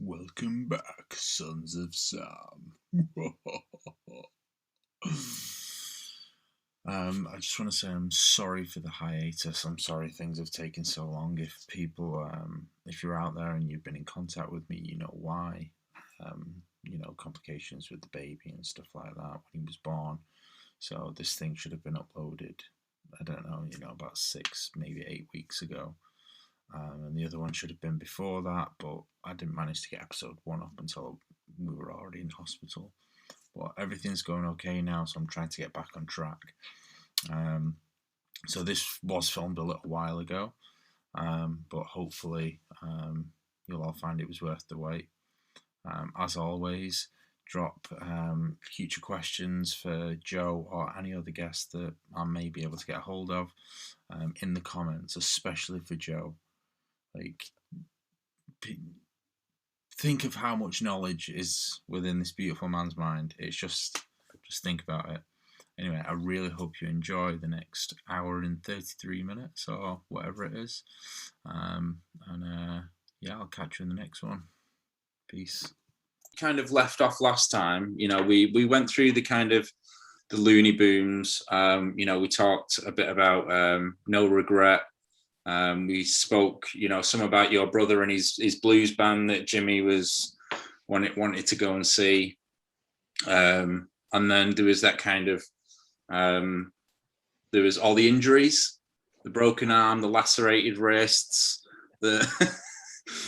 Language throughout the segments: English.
Welcome back, sons of Sam. I just want to say I'm sorry for the hiatus. I'm sorry things have taken so long. If people, if you're out there and you've been in contact with me, you know why. Complications with the baby and stuff like that when he was born. So this thing should have been uploaded, I don't know, about 6, maybe 8 weeks ago. And the other one should have been before that, but I didn't manage to get episode 1 up until we were already in hospital. But everything's going okay now, so I'm trying to get back on track. So this was filmed a little while ago, but hopefully you'll all find it was worth the wait. As always, drop future questions for Joe or any other guest that I may be able to get a hold of in the comments, especially for Joe. Like, think of how much knowledge is within this beautiful man's mind. It's just think about it. Anyway, I really hope you enjoy the next hour and 33 minutes or whatever it is. Yeah, I'll catch you in the next one. Peace. Kind of left off last time, we went through the kind of the loony booms. We talked a bit about No Regret. We spoke, some about your brother and his blues band that Jimmy wanted to go and see. And then there was that kind of, there was all the injuries, the broken arm, the lacerated wrists,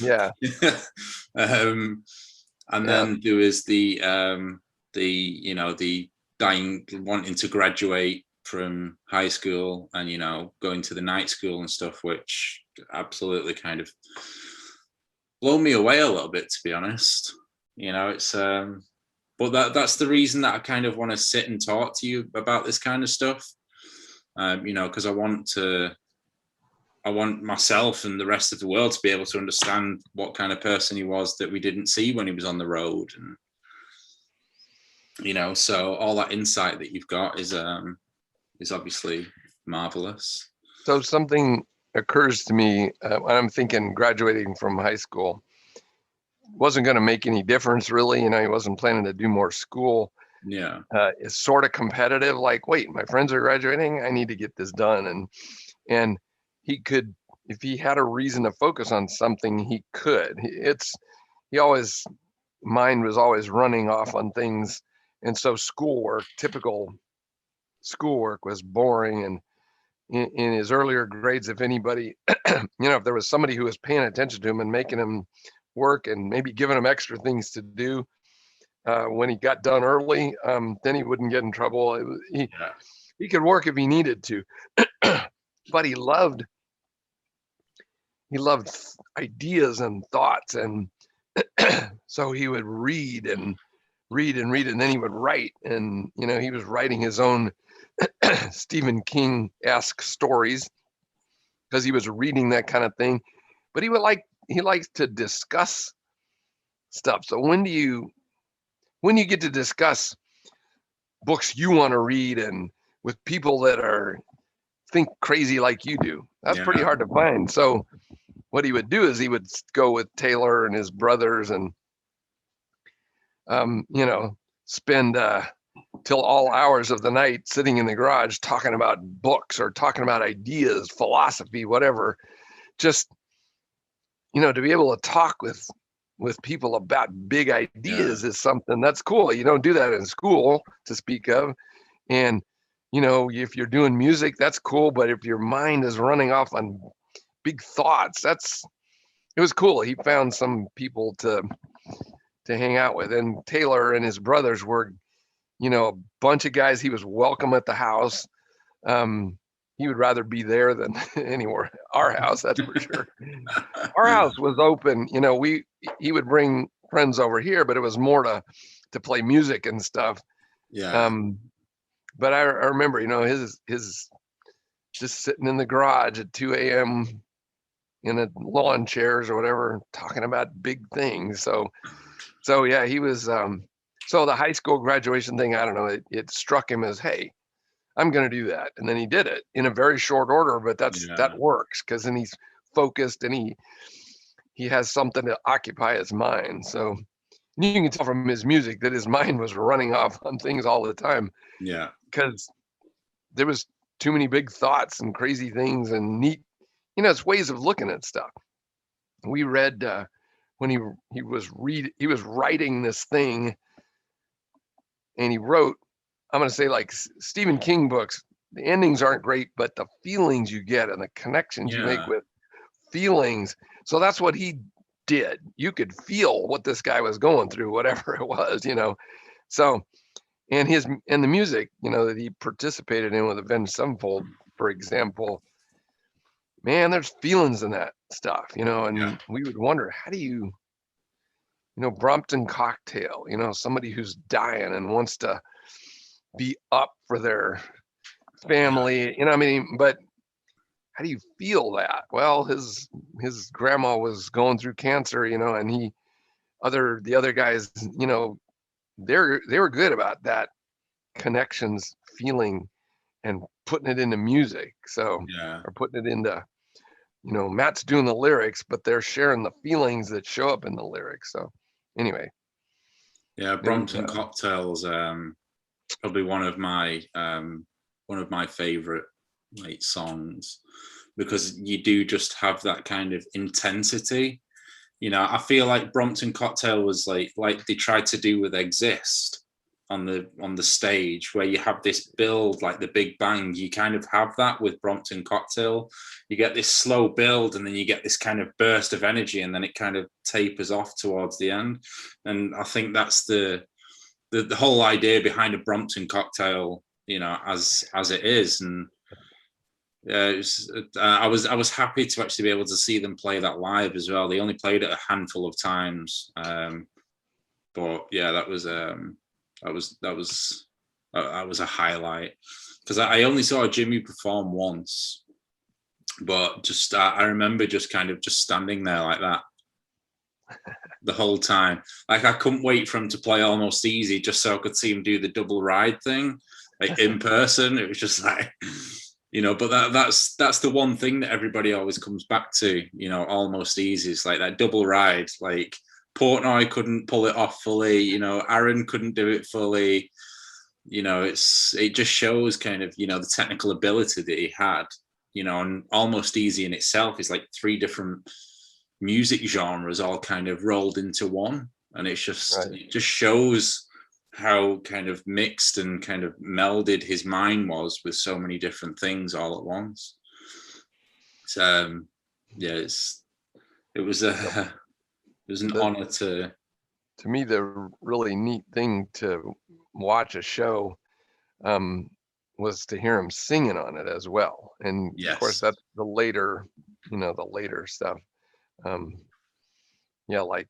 yeah. And then there was the dying, wanting to graduate from high school and, going to the night school and stuff, which absolutely kind of blown me away a little bit, to be honest. It's, but that's the reason that I kind of want to sit and talk to you about this kind of stuff, because I want myself and the rest of the world to be able to understand what kind of person he was that we didn't see when he was on the road. And, so all that insight that you've got is obviously marvelous. So something occurs to me when I'm thinking graduating from high school wasn't going to make any difference really. He wasn't planning to do more school. Yeah. It's sort of competitive. Like, wait, my friends are graduating. I need to get this done. And he could, if he had a reason to focus on something, he could. Mind was always running off on things. And so typical schoolwork was boring. And in his earlier grades, if anybody, if there was somebody who was paying attention to him and making him work and maybe giving him extra things to do when he got done early, then he wouldn't get in trouble. He could work if he needed to, but he loved ideas and thoughts, and so he would read, and then he would write, and he was writing his own Stephen King-esque stories because he was reading that kind of thing. But he likes to discuss stuff. So when you get to discuss books you want to read and with people that think crazy like you do, that's pretty hard to find. So what he would do is he would go with Taylor and his brothers and spend till all hours of the night sitting in the garage talking about books or talking about ideas, philosophy, whatever. Just to be able to talk with people about big ideas is something that's cool. You don't do that in school to speak of. And if you're doing music, that's cool. But if your mind is running off on big thoughts, it was cool. He found some people to hang out with. And Taylor and his brothers were, a bunch of guys. He was welcome at the house. He would rather be there than anywhere. Our house, that's for sure. Our house was open. He would bring friends over here, but it was more to play music and stuff. Yeah. But I remember, his just sitting in the garage at 2 a.m. in a lawn chairs or whatever, talking about big things. So yeah, he was. So the high school graduation thing, I don't know. It struck him as, hey, I'm going to do that, and then he did it in a very short order. But that works because then he's focused and he has something to occupy his mind. So you can tell from his music that his mind was running off on things all the time. Yeah. Because there was too many big thoughts and crazy things and neat, it's ways of looking at stuff. We read when he was writing this thing, and he wrote, I'm going to say, like Stephen King books, the endings aren't great, but the feelings you get and the connections you make with feelings. So that's what he did. You could feel what this guy was going through, whatever it was, So, and the music, that he participated in with Avenged Sevenfold, for example, man, there's feelings in that stuff, and we would wonder, how do you, Brompton Cocktail, somebody who's dying and wants to be up for their family, but how do you feel that? Well, his grandma was going through cancer, and the other guys, they were good about that connections, feeling, and putting it into music. So, or putting it into, Matt's doing the lyrics, but they're sharing the feelings that show up in the lyrics. So anyway. Yeah, Brompton Cocktails, probably one of my favorite songs, because you do just have that kind of intensity. I feel like Brompton Cocktail was like they tried to do with Exist on the stage, where you have this build, like the big bang. You kind of have that with Brompton Cocktail. You get this slow build, and then you get this kind of burst of energy, and then it kind of tapers off towards the end. And I think that's the whole idea behind a Brompton Cocktail, as it is. And I was happy to actually be able to see them play that live as well. They only played it a handful of times, but yeah, that was a highlight, because I only saw Jimmy perform once, but just I remember just kind of just standing there like that the whole time. Like, I couldn't wait for him to play Almost Easy just so I could see him do the double ride thing, like in person. It was just like, but that's the one thing that everybody always comes back to, Almost Easy. It's like that double ride. Like, Portnoy couldn't pull it off fully, Aaron couldn't do it fully. It just shows kind of, the technical ability that he had, and Almost Easy in itself is like 3 different music genres all kind of rolled into one. And it's just, It just shows how kind of mixed and kind of melded his mind was with so many different things all at once. So, it was an honor to me. The really neat thing to watch a show was to hear him singing on it as well. And of course, that's the later stuff. Like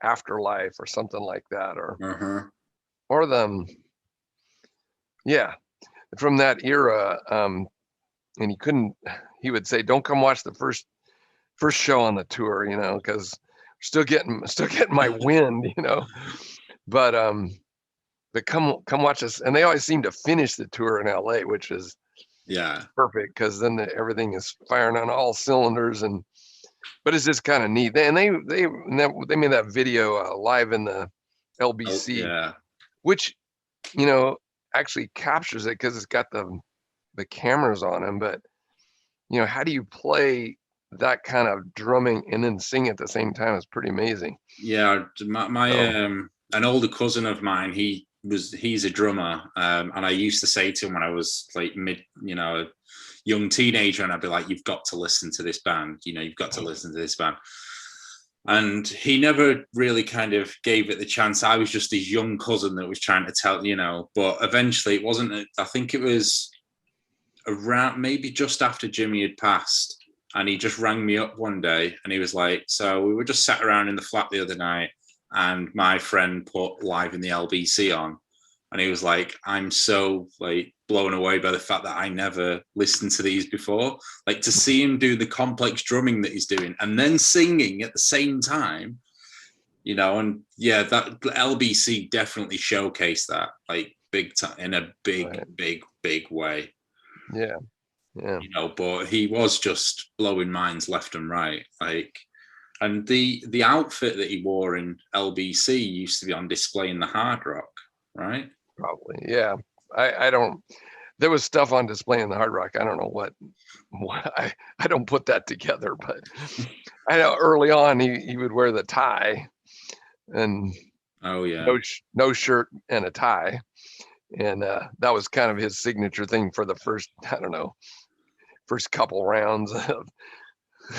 Afterlife or something like that, or from that era. And he would say, don't come watch the first show on the tour, because still getting my wind, but come watch us. And they always seem to finish the tour in LA, which is perfect, because then everything is firing on all cylinders. But it's just kind of neat. And they made that video live in the LBC, which actually captures it, because it's got the cameras on them. But how do you play that kind of drumming and then sing at the same time? Is pretty amazing. My an older cousin of mine, he's a drummer, and I used to say to him when I was like young teenager, and I'd be like, you've got to listen to this band, you've got to listen to this band. And he never really kind of gave it the chance. I was just his young cousin that was trying to tell, but eventually it wasn't, I think it was around maybe just after Jimmy had passed, and he just rang me up one day, and he was like, so we were just sat around in the flat the other night, and my friend put Live in the LBC on, and he was like, I'm so like blown away by the fact that I never listened to these before. Like, to see him do the complex drumming that he's doing and then singing at the same time, and that LBC definitely showcased that, like, big time, in a big way. Yeah. Yeah. you know, but he was just blowing minds left and right. Like, and the outfit that he wore in LBC used to be on display in the Hard Rock, right? Probably. Yeah. I don't, there was stuff on display in the Hard Rock. I don't know what I don't put that together, but I know early on he would wear the tie and Oh yeah. no shirt and a tie. And that was kind of his signature thing for the first, I don't know, first couple rounds of,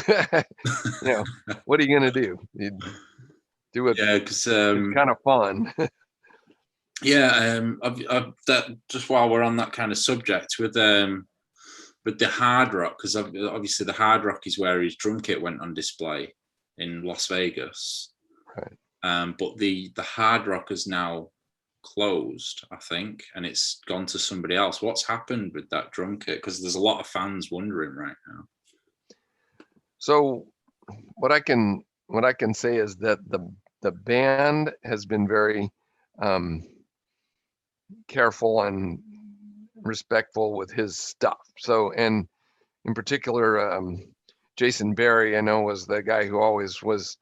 you know, what are you going to do? You'd do it. Yeah, because it's kind of fun. yeah, that just while we're on that kind of subject with the Hard Rock, because obviously the Hard Rock is where his drum kit went on display in Las Vegas. Right. But the Hard Rock is now closed, I think, and it's gone to somebody else. What's happened with that drum kit? Because there's a lot of fans wondering right now. So what I can say is that the band has been very careful and respectful with his stuff. So, and in particular, Jason Berry, I know, was the guy who always was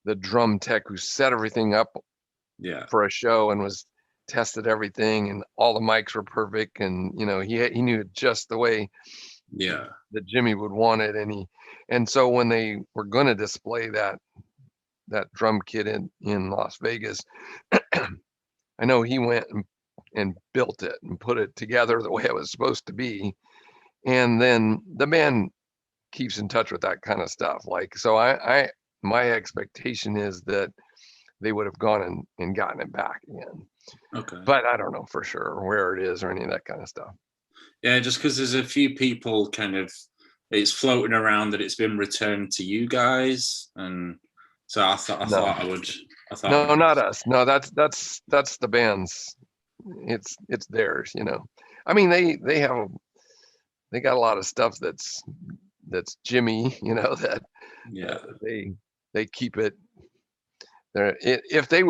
the drum tech who set everything up for a show and was tested everything, and all the mics were perfect, and you know, he knew it just the way that Jimmy would want it. And so when they were going to display that drum kit in Las Vegas, I know he went and built it and put it together the way it was supposed to be. And then the band keeps in touch with that kind of stuff. Like, so my expectation is that they would have gone and gotten it back again. Okay. But I don't know for sure where it is or any of that kind of stuff. Yeah, just because there's a few people kind of, it's floating around that it's been returned to you guys, and so I thought No, not us. No, that's the band's. It's theirs, you know. I mean, they got a lot of stuff that's Jimmy, you know, that they keep it there. If they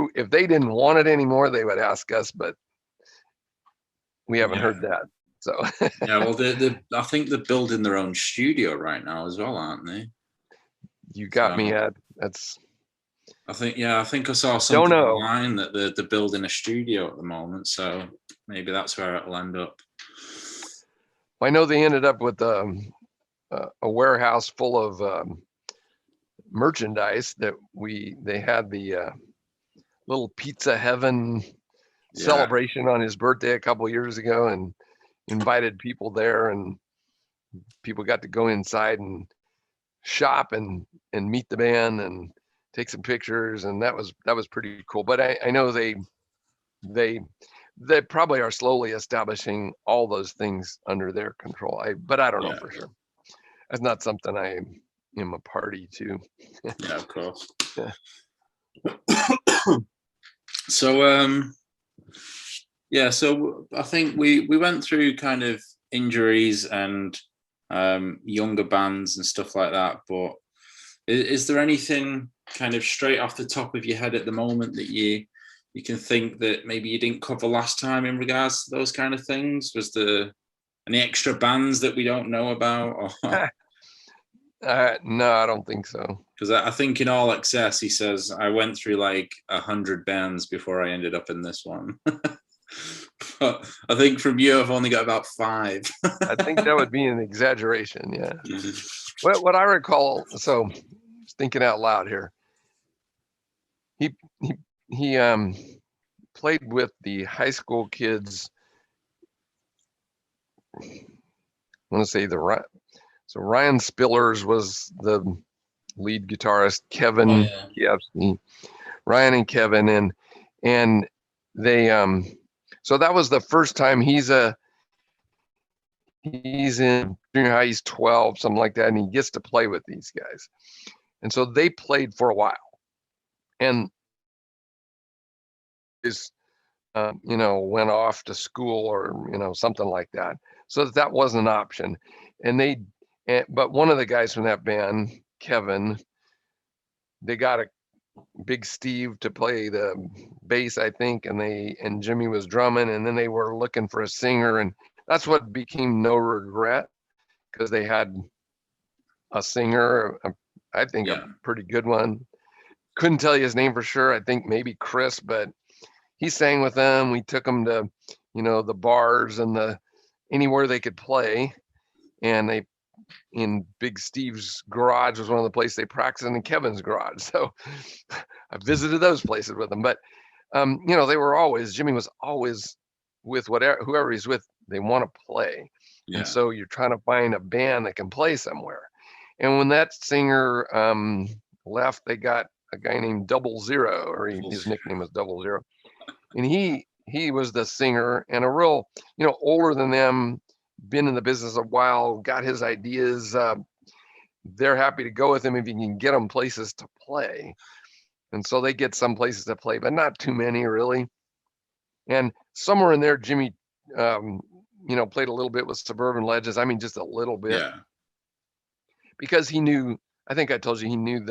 didn't want it anymore, they would ask us, but we haven't heard that. So yeah, well, I think they're building their own studio right now as well, aren't they? You got me at that's. I think I saw something online that they're building a studio at the moment, so maybe that's where it'll end up. I know they ended up with a warehouse full of merchandise that they had the little Pizza Heaven celebration on his birthday a couple of years ago, and invited people there, and people got to go inside and shop and meet the band and take some pictures, and that was pretty cool. But I know they probably are slowly establishing all those things under their control. But I don't know for sure. That's not something I am a party to. Yeah, of course. So so I think we went through kind of injuries and younger bands and stuff like that, but is there anything kind of straight off the top of your head at the moment that you can think that maybe you didn't cover last time in regards to those kind of things? Was there any extra bands that we don't know about? Or? No, I don't think so. Because I think in All Access, he says, I went through like 100 bands before I ended up in this one. But I think from you, I've only got about 5. I think that would be an exaggeration. Yeah. What I recall, so thinking out loud here, he played with the high school kids. I want to say so Ryan Spillers was the lead guitarist, Kevin, Ryan and Kevin, and they so that was the first time he's in junior high, he's 12, something like that, and he gets to play with these guys. And so they played for a while, and is went off to school or something like that, so that wasn't an option. And but one of the guys from that band, Kevin, they got a Big Steve to play the bass, I think, and Jimmy was drumming, and then they were looking for a singer, and that's what became No Regret. because they had a singer, I think Yeah. a pretty good one. Couldn't tell you his name for sure. I think maybe Chris, but he sang with them. We took them to, the bars and anywhere they could play. And they, in Big Steve's garage was one of the places they practiced, in Kevin's garage. So I visited those places with them. But, they were always, Jimmy was always with whoever he's with, they want to play. Yeah. And so you're trying to find a band that can play somewhere. And when that singer left, they got a guy named Double Zero, or his nickname was Double Zero. And he was the singer, and a real, older than them, been in the business a while, got his ideas. They're happy to go with him if you can get them places to play. And so they get some places to play, but not too many really. And somewhere in there, Jimmy, played a little bit with Suburban Legends. I mean, just a little bit. Yeah. Because he knew, I think I told you, he knew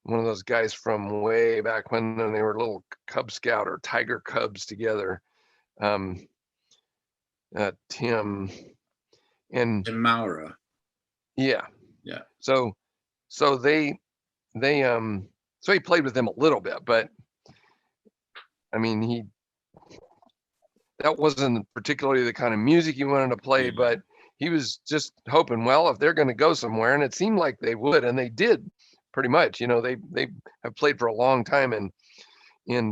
one of those guys from way back when they were little Cub Scout or Tiger Cubs together. Tim and Maura. Yeah. Yeah. So they so he played with them a little bit, but I mean, that wasn't particularly the kind of music he wanted to play, but he was just hoping, well, if they're going to go somewhere, and it seemed like they would, and they did pretty much, they have played for a long time in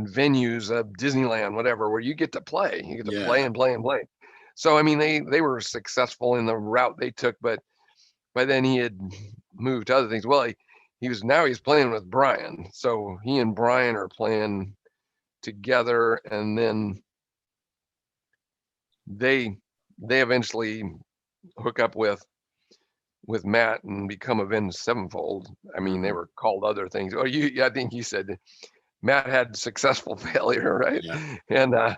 venues of Disneyland, whatever, where you get to play, play and play and play. So, I mean, they were successful in the route they took, but by then he had moved to other things. Well, he's playing with Brian. So he and Brian are playing together, and then they eventually hook up with Matt and become Avenged Sevenfold. I mean, they were called other things. Oh, I think you said Matt had successful failure, right? Yeah.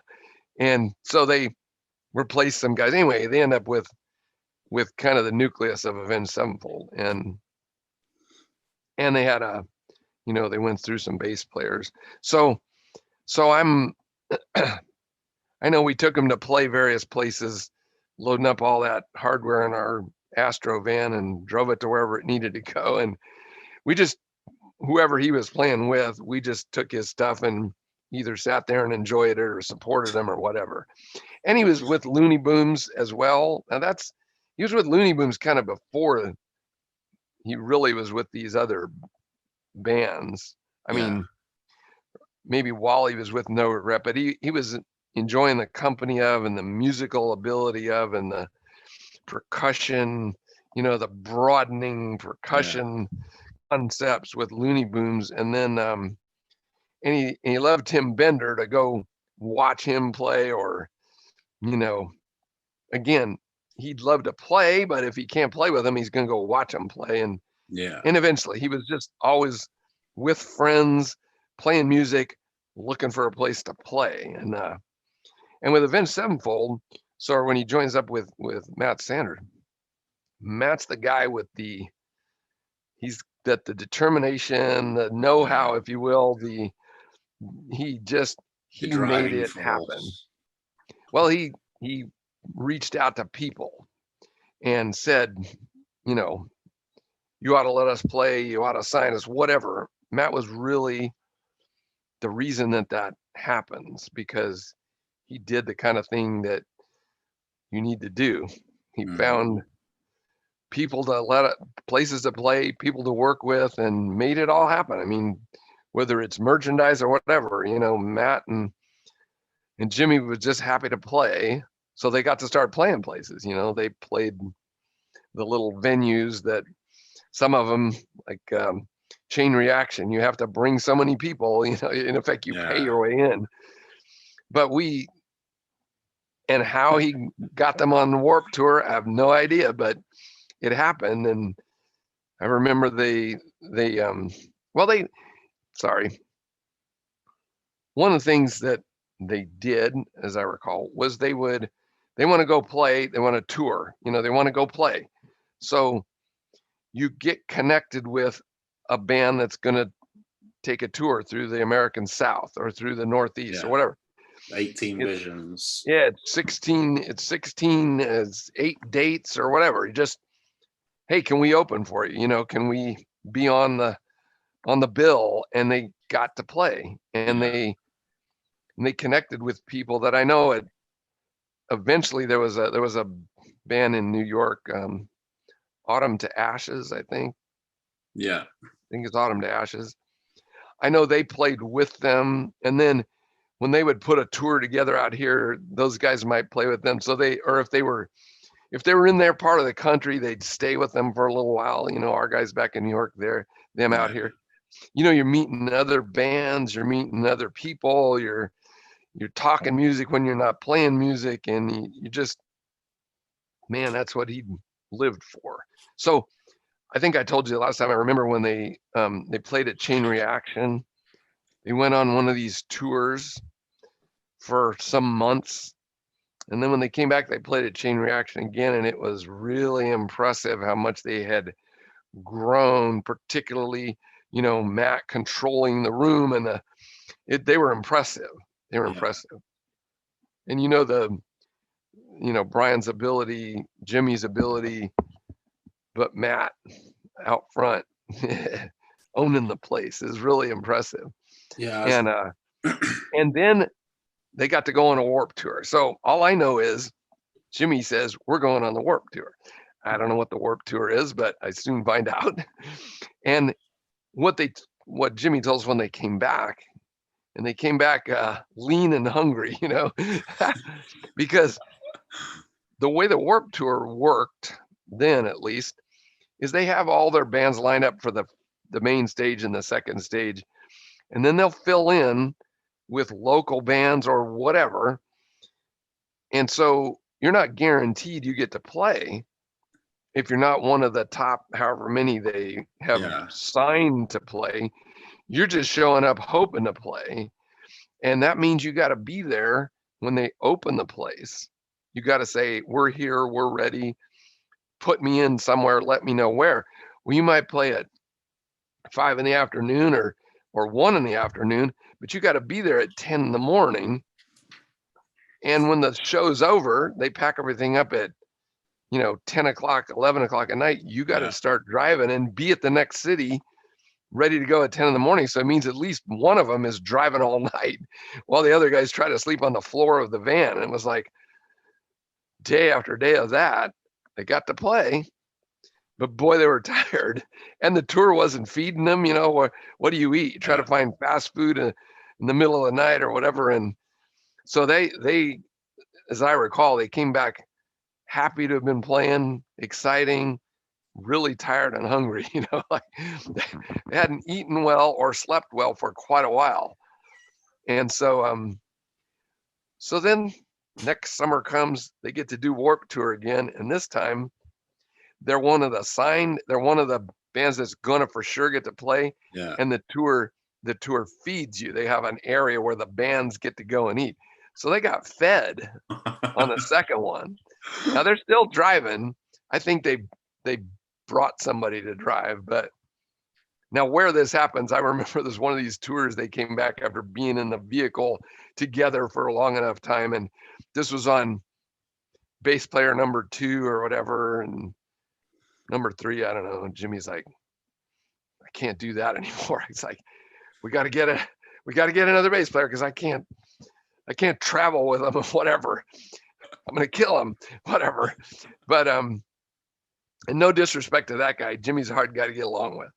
And so they replaced some guys. Anyway, they end up with kind of the nucleus of Avenged Sevenfold, and they had they went through some bass players. So I'm I know we took them to play various places, loading up all that hardware in our Astro van and drove it to wherever it needed to go. And we just, whoever he was playing with, we just took his stuff and either sat there and enjoyed it or supported him or whatever. And he was with Looney Booms as well. Now he was with Looney Booms kind of before he really was with these other bands. I mean, maybe while he was with No Regret, but he was enjoying the company of, and the musical ability of, and the percussion, the broadening percussion concepts with Looney Booms. And then and he loved Tim Bender to go watch him play, or again, he'd love to play, but if he can't play with him, he's going to go watch him play. And eventually he was just always with friends playing music, looking for a place to play. And with Avenged Sevenfold, so when he joins up with Matt Sanders, Matt's the guy with he's got the determination, the know-how, if you will, he made it happen. Well, he reached out to people and said, you ought to let us play, you ought to sign us, whatever. Matt was really the reason that happens, because he did the kind of thing that you need to do. He found people to places to play, people to work with, and made it all happen. I mean, whether it's merchandise or whatever, Matt and Jimmy was just happy to play. So they got to start playing places. They played the little venues that some of them, like Chain Reaction, you have to bring so many people, in effect, you pay your way in. But and how he got them on the Warp Tour, I have no idea, but it happened. And I remember one of the things that they did, as I recall, was they want to go play, they want to tour, they want to go play. So you get connected with a band that's going to take a tour through the American South or through the Northeast or whatever. 18 visions. Yeah, it's 16. It's 8 dates or whatever. You just, hey, can we open for you? You know, can we be on the bill? And they got to play, and they connected with people that I know. Eventually there was a band in New York, Autumn to Ashes, I think. Yeah. I think it's Autumn to Ashes. I know they played with them, and then when they would put a tour together out here, those guys might play with them. So if they were in their part of the country, they'd stay with them for a little while. You know, our guys back in New York, them out here. You know, you're meeting other bands, you're meeting other people, you're talking music when you're not playing music, and you just, man, that's what he lived for. So I think I told you last time, I remember when they played at Chain Reaction. They went on one of these tours for some months, and then when they came back, they played at Chain Reaction again, and it was really impressive how much they had grown, particularly, you know, Matt controlling the room, and they were impressive. They were impressive. And you know, Brian's ability, Jimmy's ability, but Matt out front owning the place is really impressive. Yeah. And then they got to go on a Warp Tour. So all I know is Jimmy says, we're going on the Warp Tour. I don't know what the Warp Tour is, but I soon find out. And what Jimmy told us when they came back, and they came back lean and hungry, you know, because the way the Warp Tour worked then, at least, is they have all their bands lined up for the main stage and the second stage, and then they'll fill in with local bands or whatever. And so you're not guaranteed you get to play if you're not one of the top however many they have signed to play. You're just showing up hoping to play. And that means you got to be there when they open the place. You got to say, we're here, we're ready, put me in somewhere, let me know where. Well, you might play at 5 in the afternoon or 1 in the afternoon, but you got to be there at 10 in the morning. And when the show's over, they pack everything up at, you know, 10 o'clock, 11 o'clock at night. You got to start driving and be at the next city ready to go at 10 in the morning. So it means at least one of them is driving all night while the other guys try to sleep on the floor of the van. And it was like day after day of that. They got to play, but boy, they were tired, and the tour wasn't feeding them. You know, what do you eat? You try to find fast food in the middle of the night or whatever. And so they, as I recall, they came back happy to have been playing, exciting, really tired and hungry. You know, like they hadn't eaten well or slept well for quite a while. And so, so then next summer comes, they get to do Warp Tour again, and this time they're one of the bands that's gonna for sure get to play. And the tour feeds you. They have an area where the bands get to go and eat. So they got fed on the second one. Now they're still driving. I think they brought somebody to drive, but now where this happens, I remember there's one of these tours, they came back after being in the vehicle together for a long enough time, and this was on bass player number 2 or whatever, and number 3, I don't know. And Jimmy's like, I can't do that anymore. He's like, we got to get another bass player because I can't travel with him or whatever. I'm gonna kill him, whatever. But and no disrespect to that guy, Jimmy's a hard guy to get along with.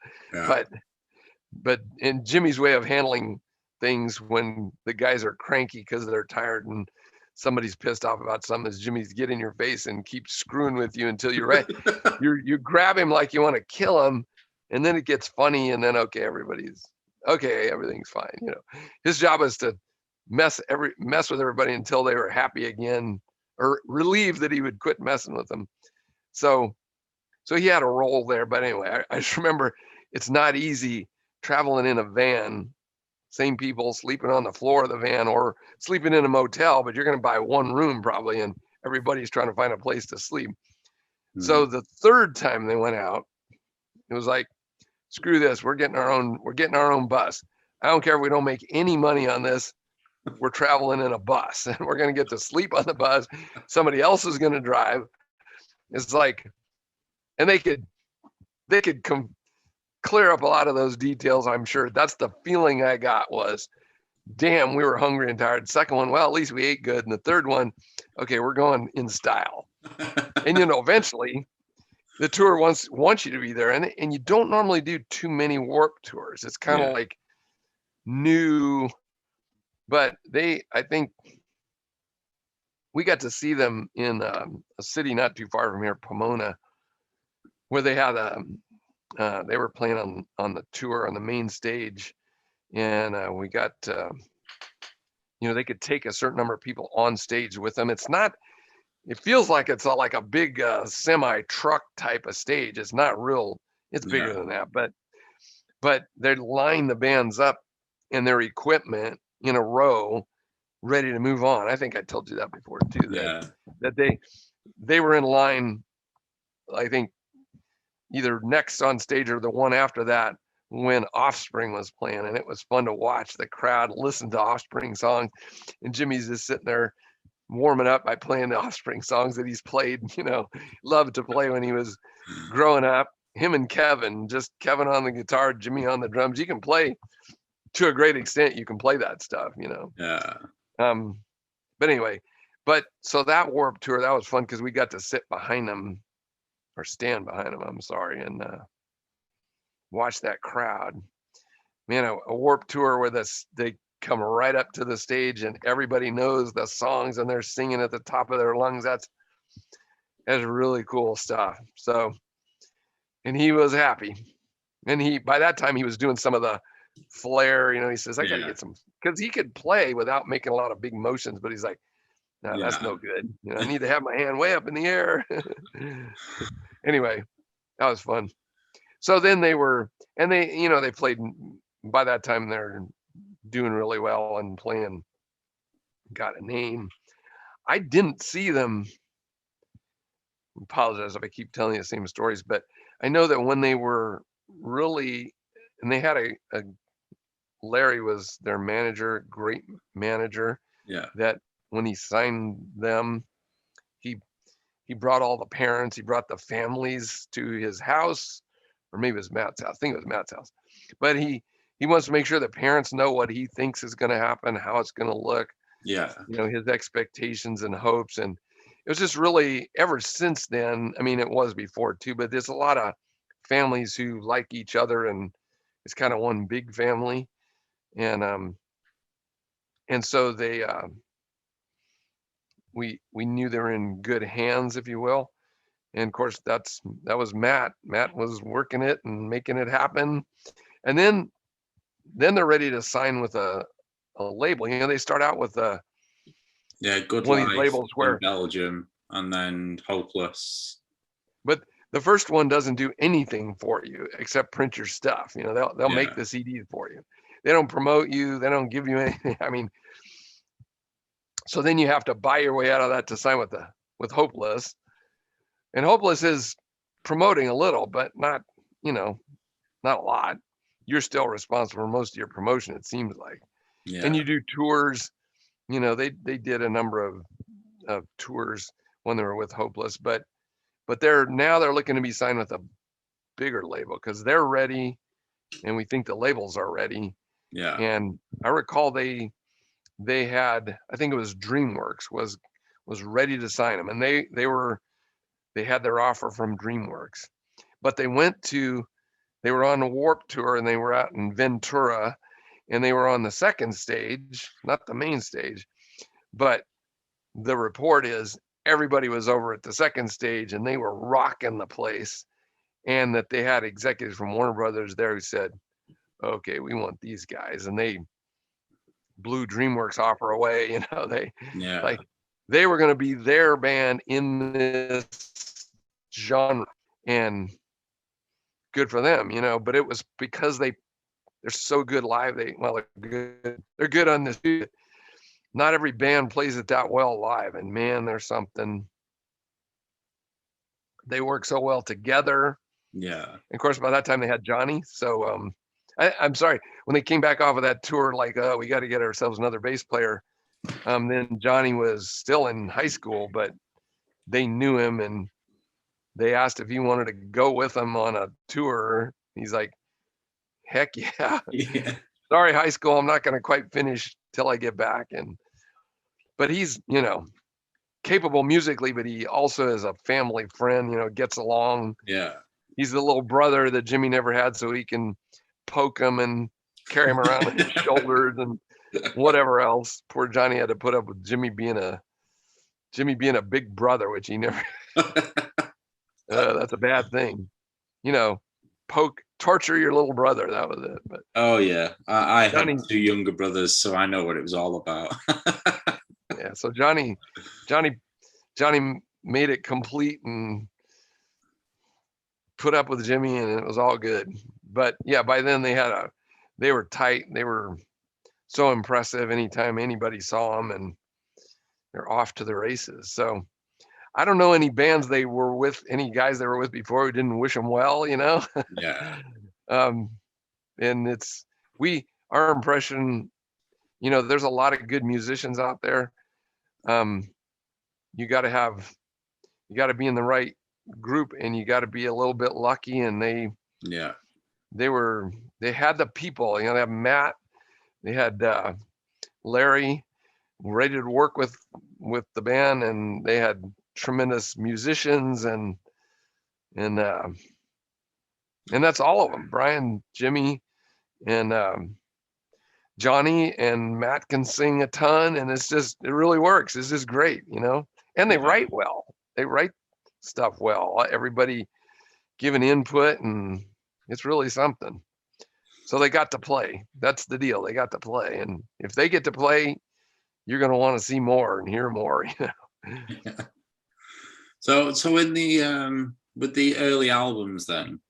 But in Jimmy's way of handling things when the guys are cranky because they're tired and somebody's pissed off about something, is Jimmy's get in your face and keep screwing with you until you're ready. you grab him like you want to kill him, and then it gets funny, and then everything's fine. You know, his job is to mess with everybody until they were happy again, or relieved that he would quit messing with them. So he had a role there. But anyway, I just remember it's not easy traveling in a van, same people sleeping on the floor of the van or sleeping in a motel, but you're going to buy one room probably, and everybody's trying to find a place to sleep. So the third time they went out, it was like, screw this, we're getting our own bus. I don't care if we don't make any money on this. we're traveling in a bus and we're going to get to sleep on the bus. Somebody else is going to drive. It's like, and they could clear up a lot of those details. I'm sure that's the feeling I got was, damn, we were hungry and tired. Second one, well, at least we ate good. And the third one, okay, we're going in style. And, you know, eventually the tour wants you to be there. And you don't normally do too many Warp Tours. It's kind of like new, but I think we got to see them in a city not too far from here, Pomona, where they had they were playing on the tour on the main stage, and we got you know, they could take a certain number of people on stage with them. It feels like it's like a big semi truck type of stage. It's not real. It's bigger than that, but they line the bands up and their equipment in a row, ready to move on. I think I told you that before too. That they were in line, I think, either next on stage or the one after that when Offspring was playing, and it was fun to watch the crowd listen to Offspring songs, and Jimmy's just sitting there warming up by playing the Offspring songs that he's played, you know, loved to play when he was growing up. Him and Kevin, just Kevin on the guitar, Jimmy on the drums. You can play to a great extent. You can play that stuff, you know. But anyway, so that Warp Tour, that was fun because we got to sit behind them, or stand behind them, I'm sorry, and watch that crowd. Man, a Warp Tour where they come right up to the stage and everybody knows the songs and they're singing at the top of their lungs. That's really cool stuff. So, and he was happy. And by that time he was doing some of the flair, you know, he says, I gotta get some, because he could play without making a lot of big motions, but he's like, no, that's no good. You know, I need to have my hand way up in the air. Anyway, that was fun. So then they played, by that time they're doing really well and playing, got a name. I didn't see them. Apologize if I keep telling you the same stories, but I know that when they were really, and they had a Larry was their manager, great manager. That when he signed them, he brought all the parents, he brought the families to his house, or maybe it was Matt's house. I think it was Matt's house. But he wants to make sure the parents know what he thinks is going to happen, how it's going to look. You know, his expectations and hopes. And it was just really, ever since then, I mean, it was before too, but there's a lot of families who like each other, and it's kind of one big family. And so they we knew they were in good hands, if you will. And of course that was Matt was working it and making it happen. And then they're ready to sign with a label. You know, they start out with Good one of these labels where Belgium, and then Hopeless. But the first one doesn't do anything for you except print your stuff. You know, they'll make the CD for you. They don't promote you. They don't give you anything. I mean, so then you have to buy your way out of that to sign with Hopeless. And Hopeless is promoting a little, but not, you know, not a lot. You're still responsible for most of your promotion, it seems like. And you do tours. You know, they did a number of tours when they were with Hopeless, but they're looking to be signed with a bigger label because they're ready, and we think the labels are ready. And I recall they had, I think it was DreamWorks was ready to sign them, and they had their offer from DreamWorks, but they were on a Warp Tour, and they were out in Ventura, and they were on the second stage, not the main stage, but the report is everybody was over at the second stage and they were rocking the place, and that they had executives from Warner Brothers there who said, okay, we want these guys, and they blew DreamWorks offer away. You know, like they were going to be their band in this genre, and good for them, you know. But it was because they're so good live. They're good on this. Not every band plays it that well live, and man, there's something. They work so well together. And of course, by that time they had Johnny. So I'm sorry, when they came back off of that tour, like, we got to get ourselves another bass player. Then Johnny was still in high school, but they knew him and they asked if he wanted to go with them on a tour. He's like, heck yeah. Yeah. Sorry, high school, I'm not going to quite finish till I get back. But he's, capable musically, but he also is a family friend, gets along. Yeah. He's the little brother that Jimmy never had, so he can poke him and carry him around on his shoulders and whatever else. Poor Johnny had to put up with Jimmy being a big brother, which he never. That's a bad thing, torture your little brother. That was it. But oh yeah, I Johnny, had 2 younger brothers, so I know what it was all about. yeah, so Johnny made it complete and put up with Jimmy, and it was all good. But yeah, by then they were tight. They were so impressive anytime anybody saw them, and they're off to the races. So I don't know any bands they were with, any guys they were with before who didn't wish them well, Yeah. And our impression, there's a lot of good musicians out there. You got to be in the right group, and you got to be a little bit lucky. And they had the people, they had Matt, they had Larry ready to work with the band, and they had tremendous musicians, and that's all of them. Brian, Jimmy, and Johnny, and Matt can sing a ton, and it really works. It's just great, and they write well. They write stuff well. Everybody giving input, and it's really something. So they got to play. That's the deal. They got to play, and if they get to play, you're going to want to see more and hear more. Yeah. So in the with the early albums, then,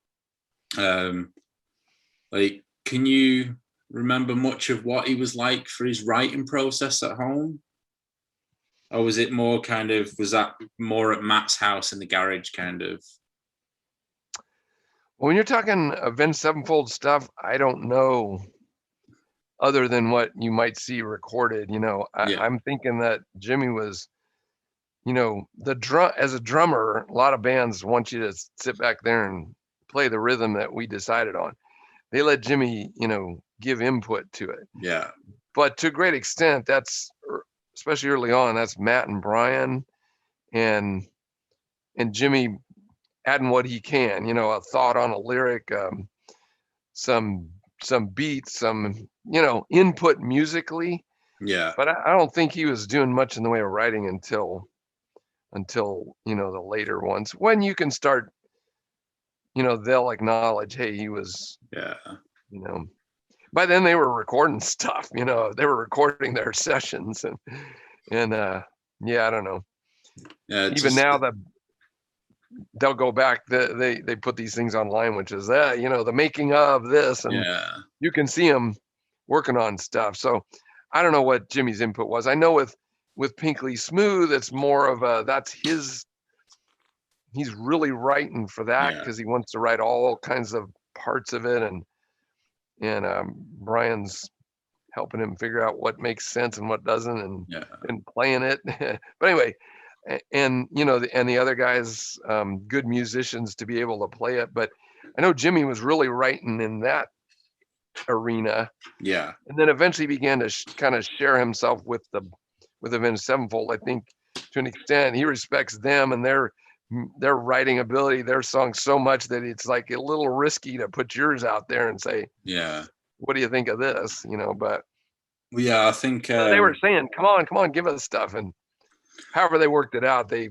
like, can you remember much of what he was like for his writing process at home? Or was it more was that more at Matt's house in the garage kind of? When you're talking Avenged Sevenfold stuff, I don't know other than what you might see recorded. I'm thinking that Jimmy was, as a drummer, a lot of bands want you to sit back there and play the rhythm that we decided on. They let Jimmy, give input to it. Yeah. But to a great extent, that's, especially early on, that's Matt and Brian and Jimmy adding what he can, a thought on a lyric, some beats, some, input musically. Yeah. But I don't think he was doing much in the way of writing until the later ones, when you can start, they'll acknowledge, hey, he was, by then they were recording stuff, they were recording their sessions, and I don't know. Yeah, even now they'll go back, they put these things online, which is the making of this, and you can see them working on stuff. So I don't know what Jimmy's input was. I know with Pinkley Smooth, it's more of that's he's really writing for that because he wants to write all kinds of parts of it, and Brian's helping him figure out what makes sense and what doesn't, and playing it. But anyway, and the other guys, good musicians to be able to play it. But I know Jimmy was really writing in that arena. Yeah. And then eventually began to kind of share himself with Avenged Sevenfold. I think to an extent he respects them and their writing ability, their songs so much that it's like a little risky to put yours out there and say, what do you think of this? But I think they were saying, come on, give us stuff. And however they worked it out, they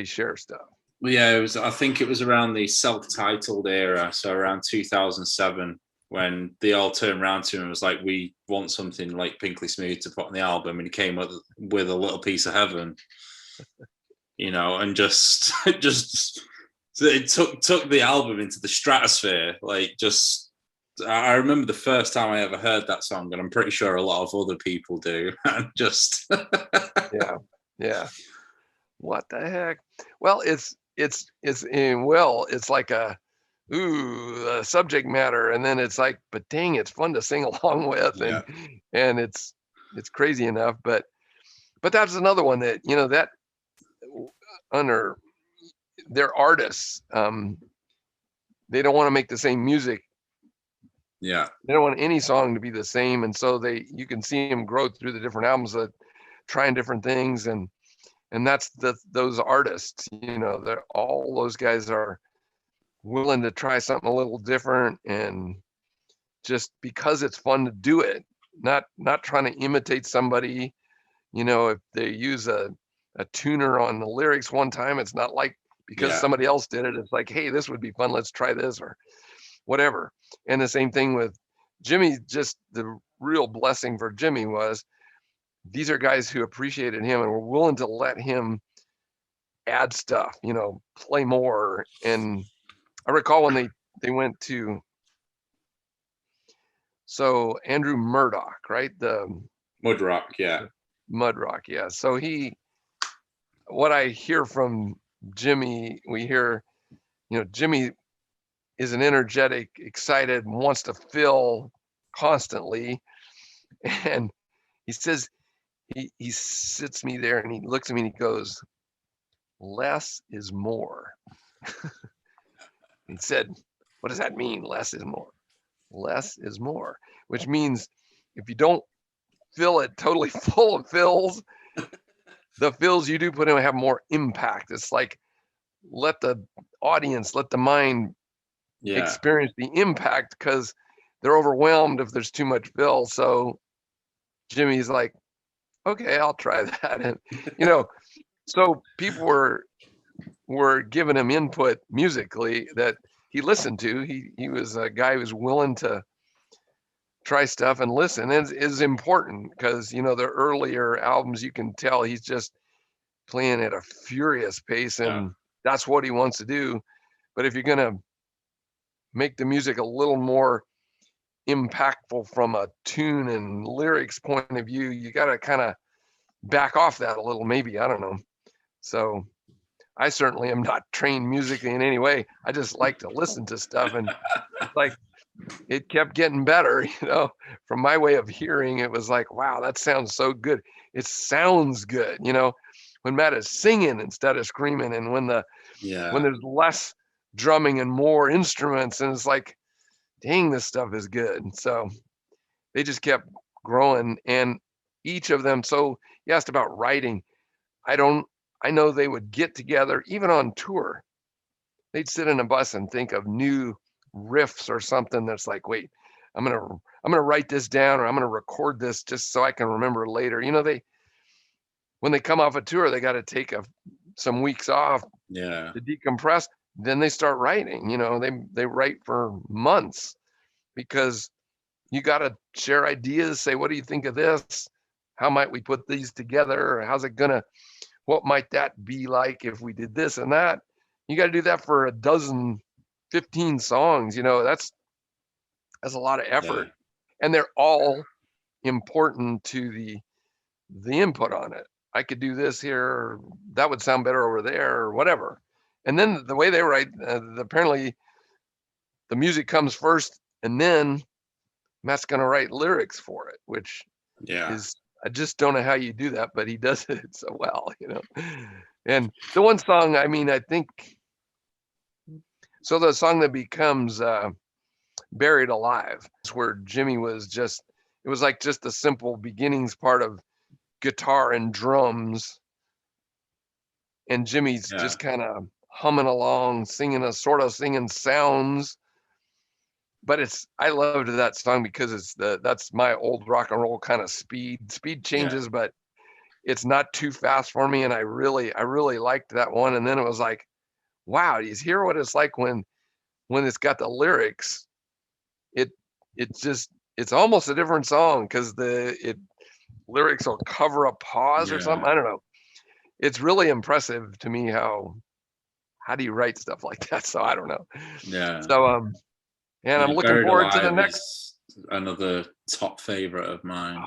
share stuff. Well, yeah, I think it was around the self-titled era, so around 2007, when they all turned around to him and was like, we want something like Pinkley Smooth to put on the album, and he came with A Little Piece of Heaven, and just so it took the album into the stratosphere. I remember the first time I ever heard that song, and I'm pretty sure a lot of other people do. And just yeah. What the heck? Well, it's like subject matter, and then it's like, but dang, it's fun to sing along with, Yeah. and it's crazy enough. But that's another one that, you know, that under their artists, they don't want to make the same music. Yeah. They don't want any song to be the same, and so you can see them grow through the different albums, that trying different things, and that's those artists, you know, they're all, those guys are willing to try something a little different, and just because it's fun to do it, not trying to imitate somebody. You know, if they use a tuner on the lyrics one time, it's not like because somebody else did it, it's like, hey, this would be fun, let's try this, or whatever. And the same thing with Jimmy. Just the real blessing for Jimmy was, these are guys who appreciated him and were willing to let him add stuff, you know, play more. And I recall when they went to, so Andrew Murdoch, right? The Mudrock, yeah. Mudrock, yeah. So what I hear from Jimmy, we hear, you know, Jimmy is an energetic, excited, wants to fill constantly. And he says, he sits me there and he looks at me and he goes, less is more. He said, what does that mean? Less is more. Less is more, which means if you don't fill it totally full of fills, the fills you do put in have more impact. It's like, let the audience, let the mind experience the impact, because they're overwhelmed if there's too much fill. So Jimmy's like, okay, I'll try that. And, you know, so people were giving him input musically that he listened to. He was a guy who was willing to try stuff and listen. Is important, because, you know, the earlier albums, you can tell he's just playing at a furious pace, and that's what he wants to do. But if you're gonna make the music a little more impactful from a tune and lyrics point of view, you got to kind of back off that a little, maybe, I don't know. So I certainly am not trained musically in any way. I just like to listen to stuff, and like, it kept getting better, you know, from my way of hearing. It was like, wow, that sounds so good. It sounds good, you know, when Matt is singing instead of screaming, and when there's less drumming and more instruments, and it's like, dang, this stuff is good. So they just kept growing, and each of them. So you asked about writing. I know they would get together, even on tour. They'd sit in a bus and think of new riffs or something that's like, wait, I'm gonna write this down, or I'm gonna record this just so I can remember later. You know, when they come off a tour, they got to take some weeks off to decompress. Then they start writing. You know, they write for months, because you got to share ideas. Say, what do you think of this? How might we put these together? How's it gonna? What might that be like if we did this and that? You got to do that for 12, 15 songs. You know, that's a lot of effort, and they're all important to the input on it. I could do this here, or that would sound better over there, or whatever. And then the way they write, apparently the music comes first, and then Matt's going to write lyrics for it, which is, I just don't know how you do that, but he does it so well, you know. And the one song, I mean, I think, so the song that becomes Buried Alive, is where Jimmy was just, it was like just the simple beginnings part of guitar and drums, and Jimmy's just kind of humming along, singing sounds. But I loved that song because that's my old rock and roll kind of speed changes, but it's not too fast for me. And I really liked that one. And then it was like, wow, do you hear what it's like when it's got the lyrics? It's almost a different song, because lyrics will cover a pause or something. I don't know. It's really impressive to me how do you write stuff like that? So I don't know. Yeah. So and I'm looking forward to the next. Another top favorite of mine.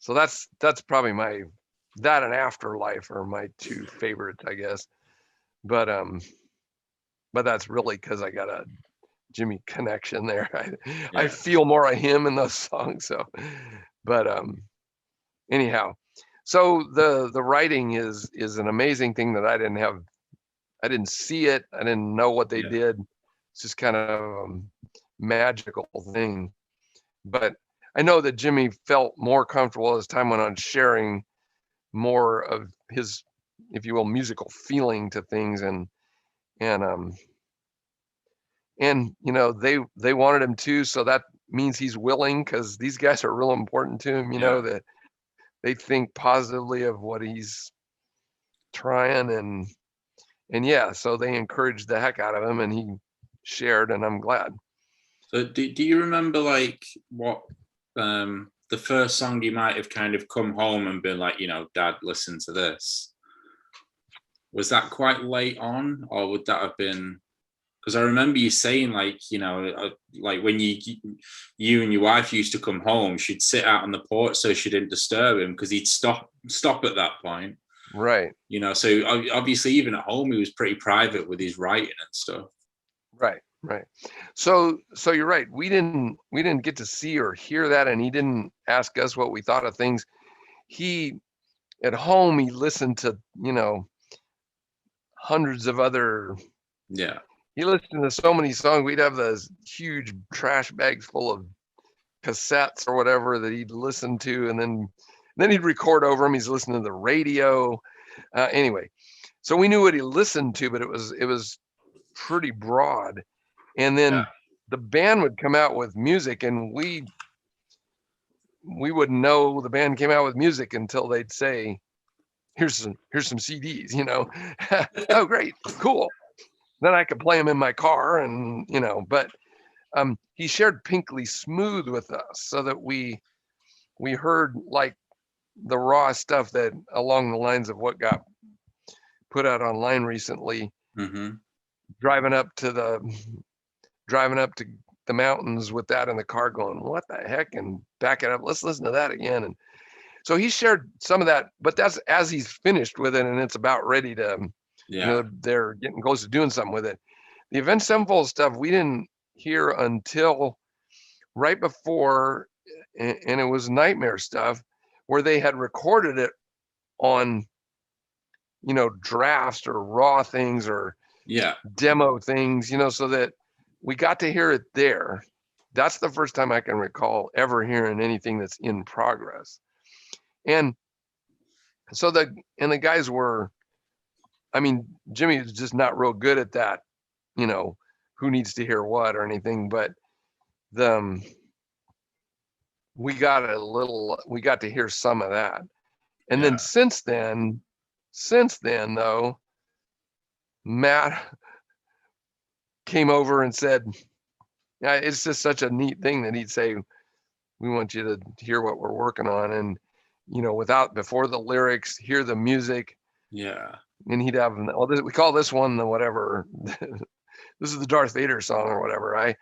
So that's probably that and Afterlife are my two favorites, I guess. But but that's really because I got a Jimmy connection there. I Yeah. feel more of him in those songs. So, but anyhow, so the writing is an amazing thing that I didn't see it. I didn't know what they Yeah. did. It's just kind of a magical thing. But I know that Jimmy felt more comfortable as time went on, sharing more of his, if you will, musical feeling to things, and you know, they wanted him to, so that means he's willing, because these guys are real important to him, you know, that they think positively of what he's trying, and yeah, so they encouraged the heck out of him, and he shared, and I'm glad. So do you remember like what the first song you might have kind of come home and been like, you know, Dad, listen to this? Was that quite late on, or would that have been? Because I remember you saying, like, you know, like when you and your wife used to come home, she'd sit out on the porch so she didn't disturb him, because he'd stop at that point. Right. You know, so obviously even at home he was pretty private with his writing and stuff. Right. So you're right. We didn't get to see or hear that, and he didn't ask us what we thought of things. He, at home, he listened to, you know, hundreds of other. Yeah. He listened to so many songs. We'd have those huge trash bags full of cassettes or whatever that he'd listen to, and then he'd record over them. He's listening to the radio. Anyway, so we knew what he listened to, but it was pretty broad. And then the band would come out with music, and we wouldn't know the band came out with music until they'd say, here's some CDs, you know. Oh, great, cool. Then I could play them in my car, and, you know, but he shared Pinkly Smooth with us, so that we heard like the raw stuff, that along the lines of what got put out online recently. Mm-hmm. Driving up to the mountains with that in the car, going, what the heck, and back it up, let's listen to that again. And so he shared some of that, but that's as he's finished with it and it's about ready to, you know, they're getting close to doing something with it. The Avenged Sevenfold stuff we didn't hear until right before, and it was Nightmare stuff, where they had recorded it on, you know, drafts or raw things or demo things, you know, so that we got to hear it there. That's the first time I can recall ever hearing anything that's in progress. And so the guys were, I mean, Jimmy was just not real good at that, you know, who needs to hear what or anything, but we got to hear some of that. And then since then though, Matt came over and said, yeah, it's just such a neat thing that he'd say, we want you to hear what we're working on, and, you know, before the lyrics, hear the music. Yeah. And he'd have, well, we call this one the whatever, this is the Darth Vader song or whatever. I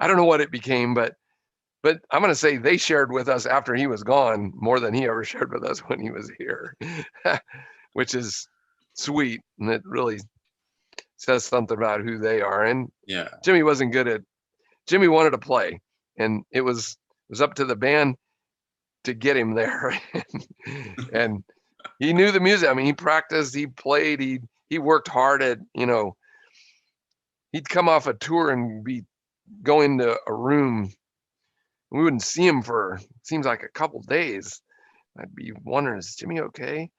don't know what it became, but I'm going to say they shared with us after he was gone more than he ever shared with us when he was here, which is sweet. And it really says something about who they are. And Jimmy Jimmy wanted to play, and it was up to the band to get him there. And he knew the music. I mean, he practiced, he played, he worked hard at, you know, he'd come off a tour and be going to a room. We wouldn't see him for, seems like a couple days. I'd be wondering, is Jimmy okay?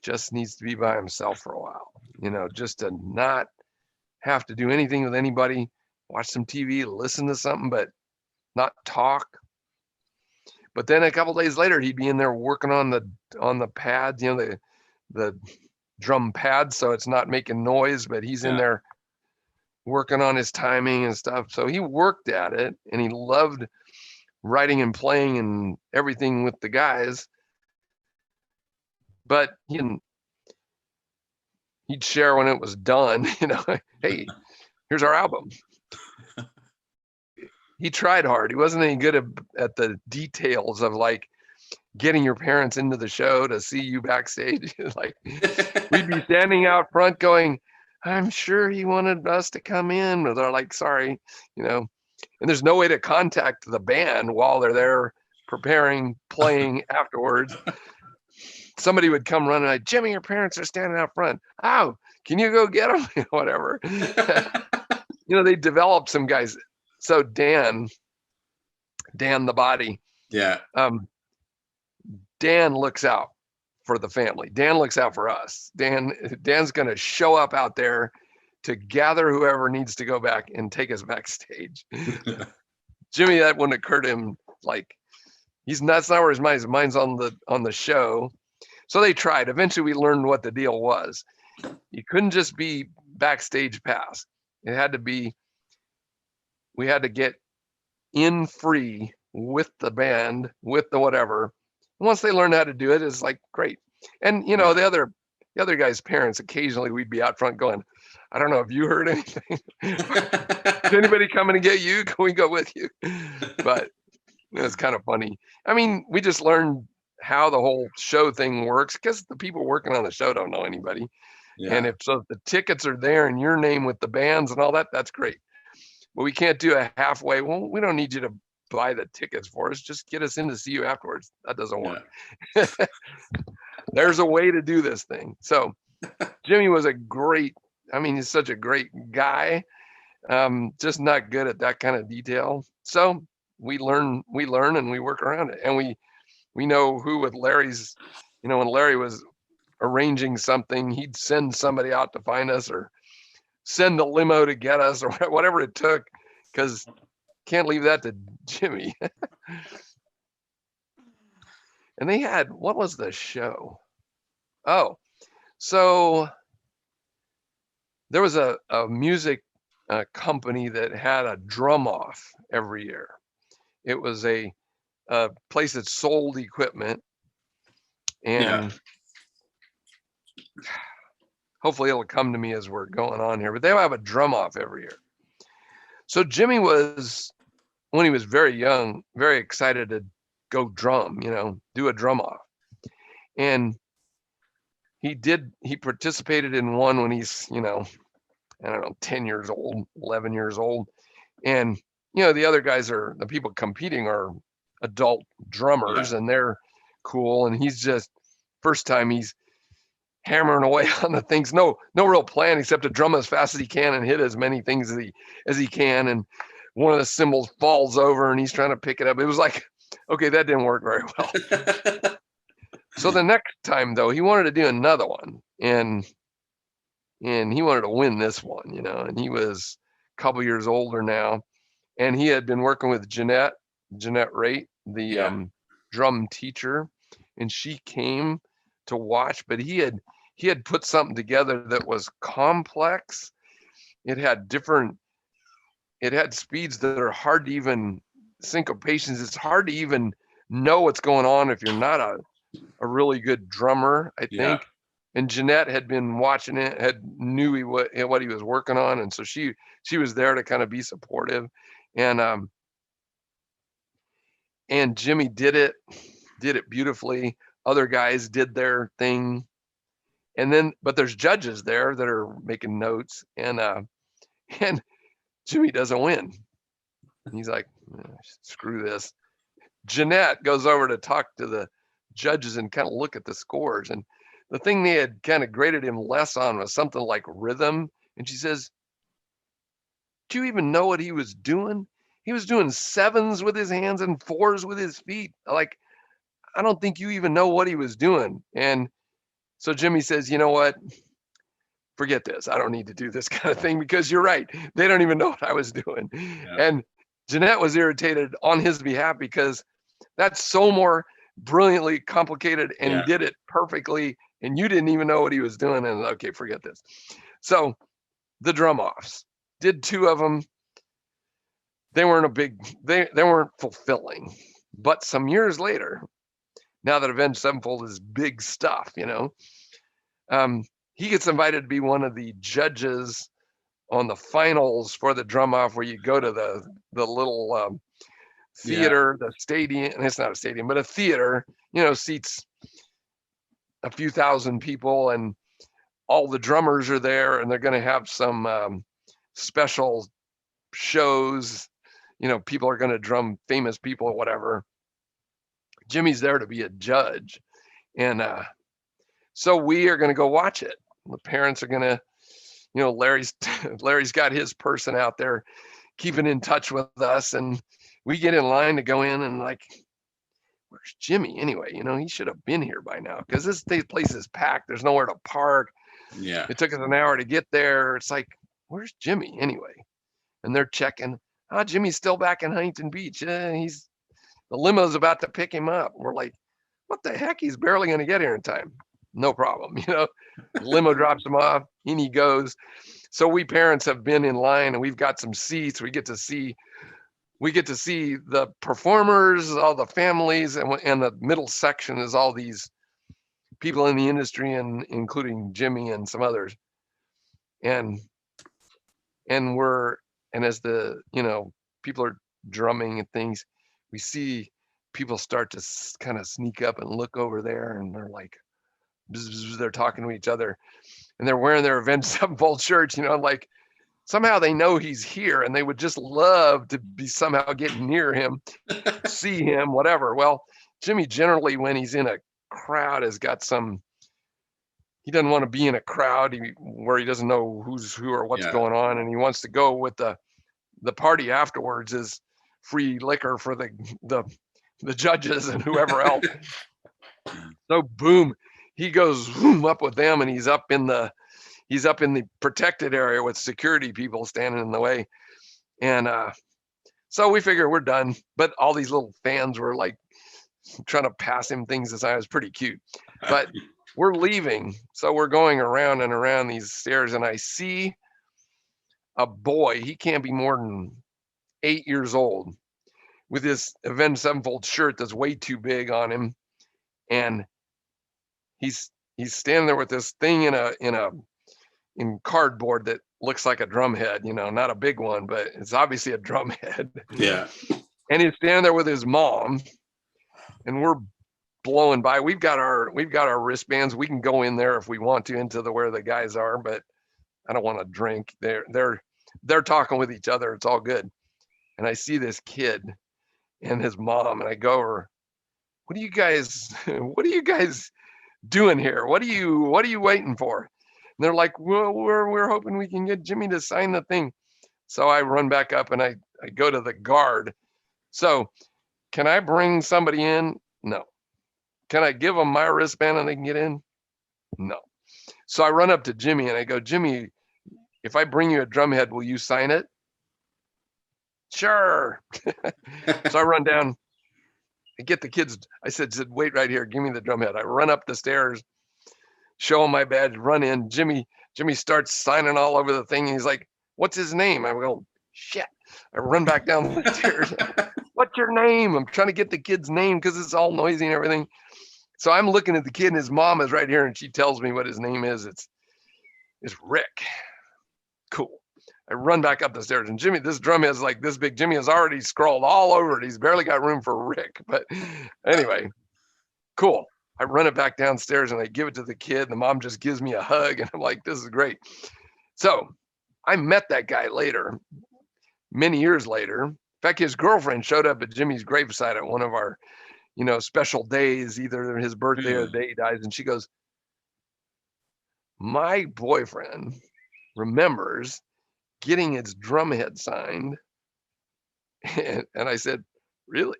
Just needs to be by himself for a while, you know, just to not have to do anything with anybody, watch some TV, listen to something, but not talk. But then a couple days later, he'd be in there working on the pads, you know, the drum pads, so it's not making noise, but he's in there working on his timing and stuff. So he worked at it, and he loved writing and playing and everything with the guys. But he'd share when it was done, you know, hey, here's our album. He tried hard. He wasn't any good at the details of like getting your parents into the show to see you backstage. Like, we'd be standing out front going, I'm sure he wanted us to come in, but they're like, sorry, you know, and there's no way to contact the band while they're there preparing, playing afterwards. Somebody would come running like, Jimmy, your parents are standing out front. Oh, can you go get them? Whatever. You know, they developed some guys. So Dan the body. Yeah. Dan looks out for the family. Dan looks out for us. Dan's going to show up out there to gather whoever needs to go back and take us backstage. Jimmy, that wouldn't occur to him. Like, that's not where his mind's on the show. So they tried. Eventually we learned what the deal was. You couldn't just be backstage pass. It had to be, we had to get in free with the band, with the whatever. Once they learned how to do it, it's like, great. And you know, the other guy's parents, occasionally we'd be out front going, I don't know if you heard anything. Is anybody coming to get you? Can we go with you? But it's kind of funny. I mean, we just learned how the whole show thing works because the people working on the show don't know anybody. Yeah. And if the tickets are there and your name with the bands and all that, that's great. But we can't do a halfway. Well, we don't need you to buy the tickets for us. Just get us in to see you afterwards. That doesn't work. Yeah. There's a way to do this thing. So Jimmy was he's such a great guy. Just not good at that kind of detail. So we learn and we work around it. And we know who with Larry's, you know, when Larry was arranging something, he'd send somebody out to find us or send the limo to get us or whatever it took, because can't leave that to Jimmy. And they had, what was the show? Oh, so there was a music company that had a drum off every year. It was a place that sold equipment, and hopefully it'll come to me as we're going on here, but they'll have a drum off every year. So Jimmy was, when he was very young, very excited to go drum, you know, do a drum off. And he participated in one when he's, you know, I don't know, 10 years old, 11 years old. And, you know, the other guys the people competing are adult drummers, and they're cool. And he's just, first time he's hammering away on the things, no real plan except to drum as fast as he can and hit as many things as he can. And one of the cymbals falls over and he's trying to pick it up. It was like, okay, that didn't work very well. So the next time though, he wanted to do another one, and he wanted to win this one, you know, and he was a couple years older now, and he had been working with Jeanette Raitt, the drum teacher, and she came to watch, but he had put something together that was complex. It had speeds that are hard to even, syncopations. It's hard to even know what's going on if you're not a really good drummer, I think. Yeah. And Jeanette had been watching it, knew what he was working on, and so she was there to kind of be supportive. And Jimmy did it beautifully. Other guys did their thing, but there's judges there that are making notes, and Jimmy doesn't win. And he's like, screw this. Jeanette goes over to talk to the judges and kind of look at the scores, and the thing they had kind of graded him less on was something like rhythm. And she says, do you even know what he was doing? He was doing 7s with his hands and 4s with his feet. Like, I don't think you even know what he was doing. And so Jimmy says, you know what? Forget this. I don't need to do this kind of thing, because you're right. They don't even know what I was doing. Yeah. And Jeanette was irritated on his behalf, because that's so more brilliantly complicated, and he did it perfectly, and you didn't even know what he was doing. And okay, forget this. So the drum offs, did 2 of them. They weren't they weren't fulfilling. But some years later, now that Avenged Sevenfold is big stuff, you know, he gets invited to be one of the judges on the finals for the drum off, where you go to the little theater, the stadium, and it's not a stadium, but a theater, you know, seats a few thousand people, and all the drummers are there, and they're going to have some special shows. People are going to drum, famous people or whatever. Jimmy's there to be a judge. And so we are going to go watch it. The parents are going to, Larry's got his person out there keeping in touch with us. And we get in line to go in and like, where's Jimmy anyway? He should have been here by now because this place is packed. There's nowhere to park. Yeah. It took us an hour to get there. It's like, where's Jimmy anyway? And they're checking. Oh, Jimmy's still back in Huntington Beach. The limo's about to pick him up. We're like, what the heck? He's barely going to get here in time. No problem. The limo drops him off. In he goes. So we parents have been in line and we've got some seats. We get to see the performers, all the families, and the middle section is all these people in the industry, and including Jimmy and some others. And as the people are drumming and things, we see people start to kind of sneak up and look over there, and they're like, bzz, bzz, they're talking to each other, and they're wearing their Avenged Sevenfold shirts, like somehow they know he's here and they would just love to be somehow getting near him, see him, whatever. Well, Jimmy generally, when he's in a crowd, has got he doesn't want to be in a crowd where he doesn't know who's who or what's going on. And he wants to go with the party afterwards is free liquor for the judges and whoever else. So boom, he goes up with them, and he's up in the protected area with security people standing in the way. And so we figure we're done, but all these little fans were like trying to pass him things as I was pretty cute. But we're leaving. So we're going around and around these stairs, and I see a boy. He can't be more than 8 years old with this Avenged Sevenfold shirt that's way too big on him. And he's standing there with this thing in cardboard that looks like a drum head, not a big one, but it's obviously a drum head. Yeah. And he's standing there with his mom, and we're blowing by. We've got our wristbands. We can go in there if we want to into where the guys are, but I don't want to drink. They're talking with each other. It's all good. And I see this kid and his mom, and I go over, what are you guys doing here? What are you waiting for? And they're like, well, we're hoping we can get Jimmy to sign the thing. So I run back up and I go to the guard. So can I bring somebody in? No. Can I give them my wristband and they can get in? No. So I run up to Jimmy and I go, Jimmy, if I bring you a drum head, will you sign it? Sure. So I run down. I get the kids. I said, wait right here. Give me the drum head. I run up the stairs, show him my badge, run in. Jimmy starts signing all over the thing. And he's like, what's his name? I go, shit. I run back down the stairs. What's your name? I'm trying to get the kid's name because it's all noisy and everything. So I'm looking at the kid, and his mom is right here, and she tells me what his name is. It's Rick. Cool. I run back up the stairs, and Jimmy, this drum is like this big. Jimmy has already scrawled all over it. He's barely got room for Rick. But anyway, cool. I run it back downstairs, and I give it to the kid. The mom just gives me a hug, and I'm like, this is great. So I met that guy later, many years later. In fact, his girlfriend showed up at Jimmy's gravesite at one of our, special days, either his birthday or the day he dies. And she goes, my boyfriend remembers getting his drum head signed. And I said, really?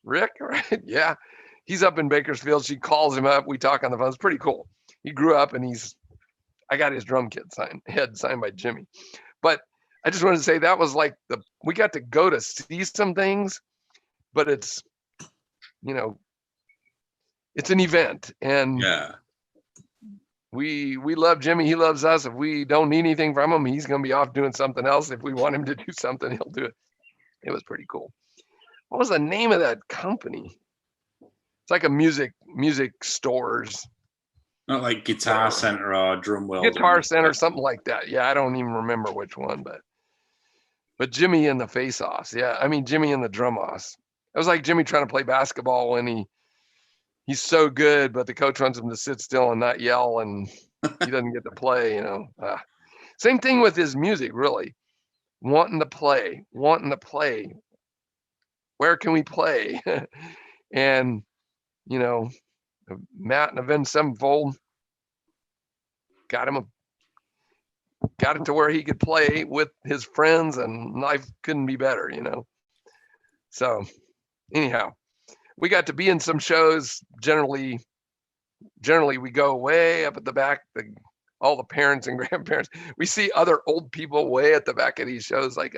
Rick? Right? Yeah. He's up in Bakersfield. She calls him up. We talk on the phone. It's pretty cool. He grew up, and I got his drum head signed by Jimmy. But I just wanted to say that was like we got to go to see some things, but it's, it's an event, and yeah, we love Jimmy. He loves us. If we don't need anything from him, he's going to be off doing something else. If we want him to do something, he'll do it. It was pretty cool. What was the name of that company? It's like a music stores. Not like Guitar Center or Drum World. Guitar Center, something like that. Yeah, I don't even remember which one, but Jimmy and the face-offs. Yeah, I mean Jimmy and the drum-offs. It was like Jimmy trying to play basketball when he's so good, but the coach wants him to sit still and not yell, and he doesn't get to play, you know. Same thing with his music, really. Wanting to play. Where can we play? And, you know, Matt and Avenged Sevenfold got it to where he could play with his friends, and life couldn't be better, you know. So anyhow, we got to be in some shows. Generally we go way up at the back, all the parents and grandparents. We see other old people way at the back of these shows, like,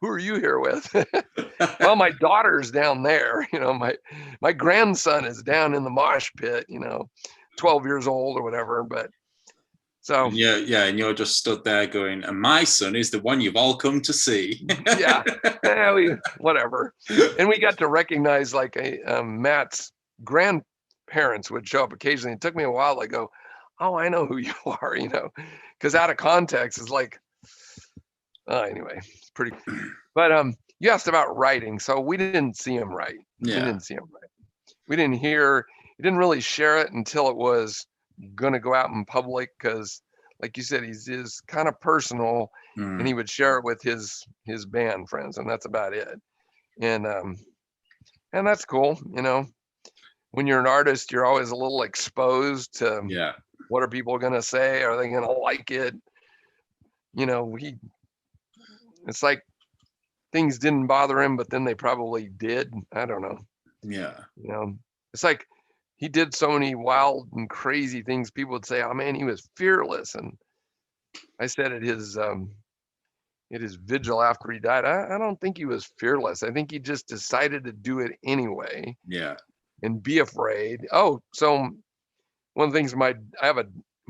who are you here with? Well, my daughter's down there, you know, my grandson is down in the mosh pit, you know, 12 years old or whatever. But so yeah, and you're just stood there going, and my son is the one you've all come to see. Yeah, whatever. And we got to recognize, like, Matt's grandparents would show up occasionally. It took me a while to go, oh, I know who you are, you know, because out of context is like, anyway, it's pretty. But you asked about writing, so we didn't see him write. Yeah. We didn't see him write. We didn't hear. He didn't really share it until it was going to go out in public, because, like you said, he's kind of personal, and he would share it with his band friends, and that's about it. And that's cool, you know. When you're an artist, you're always a little exposed to what are people going to say? Are they going to like it? You know, it's like things didn't bother him, but then they probably did. I don't know. Yeah. You know, it's like he did so many wild and crazy things. People would say, oh man, he was fearless. And I said at his vigil after he died, I don't think he was fearless. I think he just decided to do it anyway. Yeah. And be afraid. Oh, so one of the things my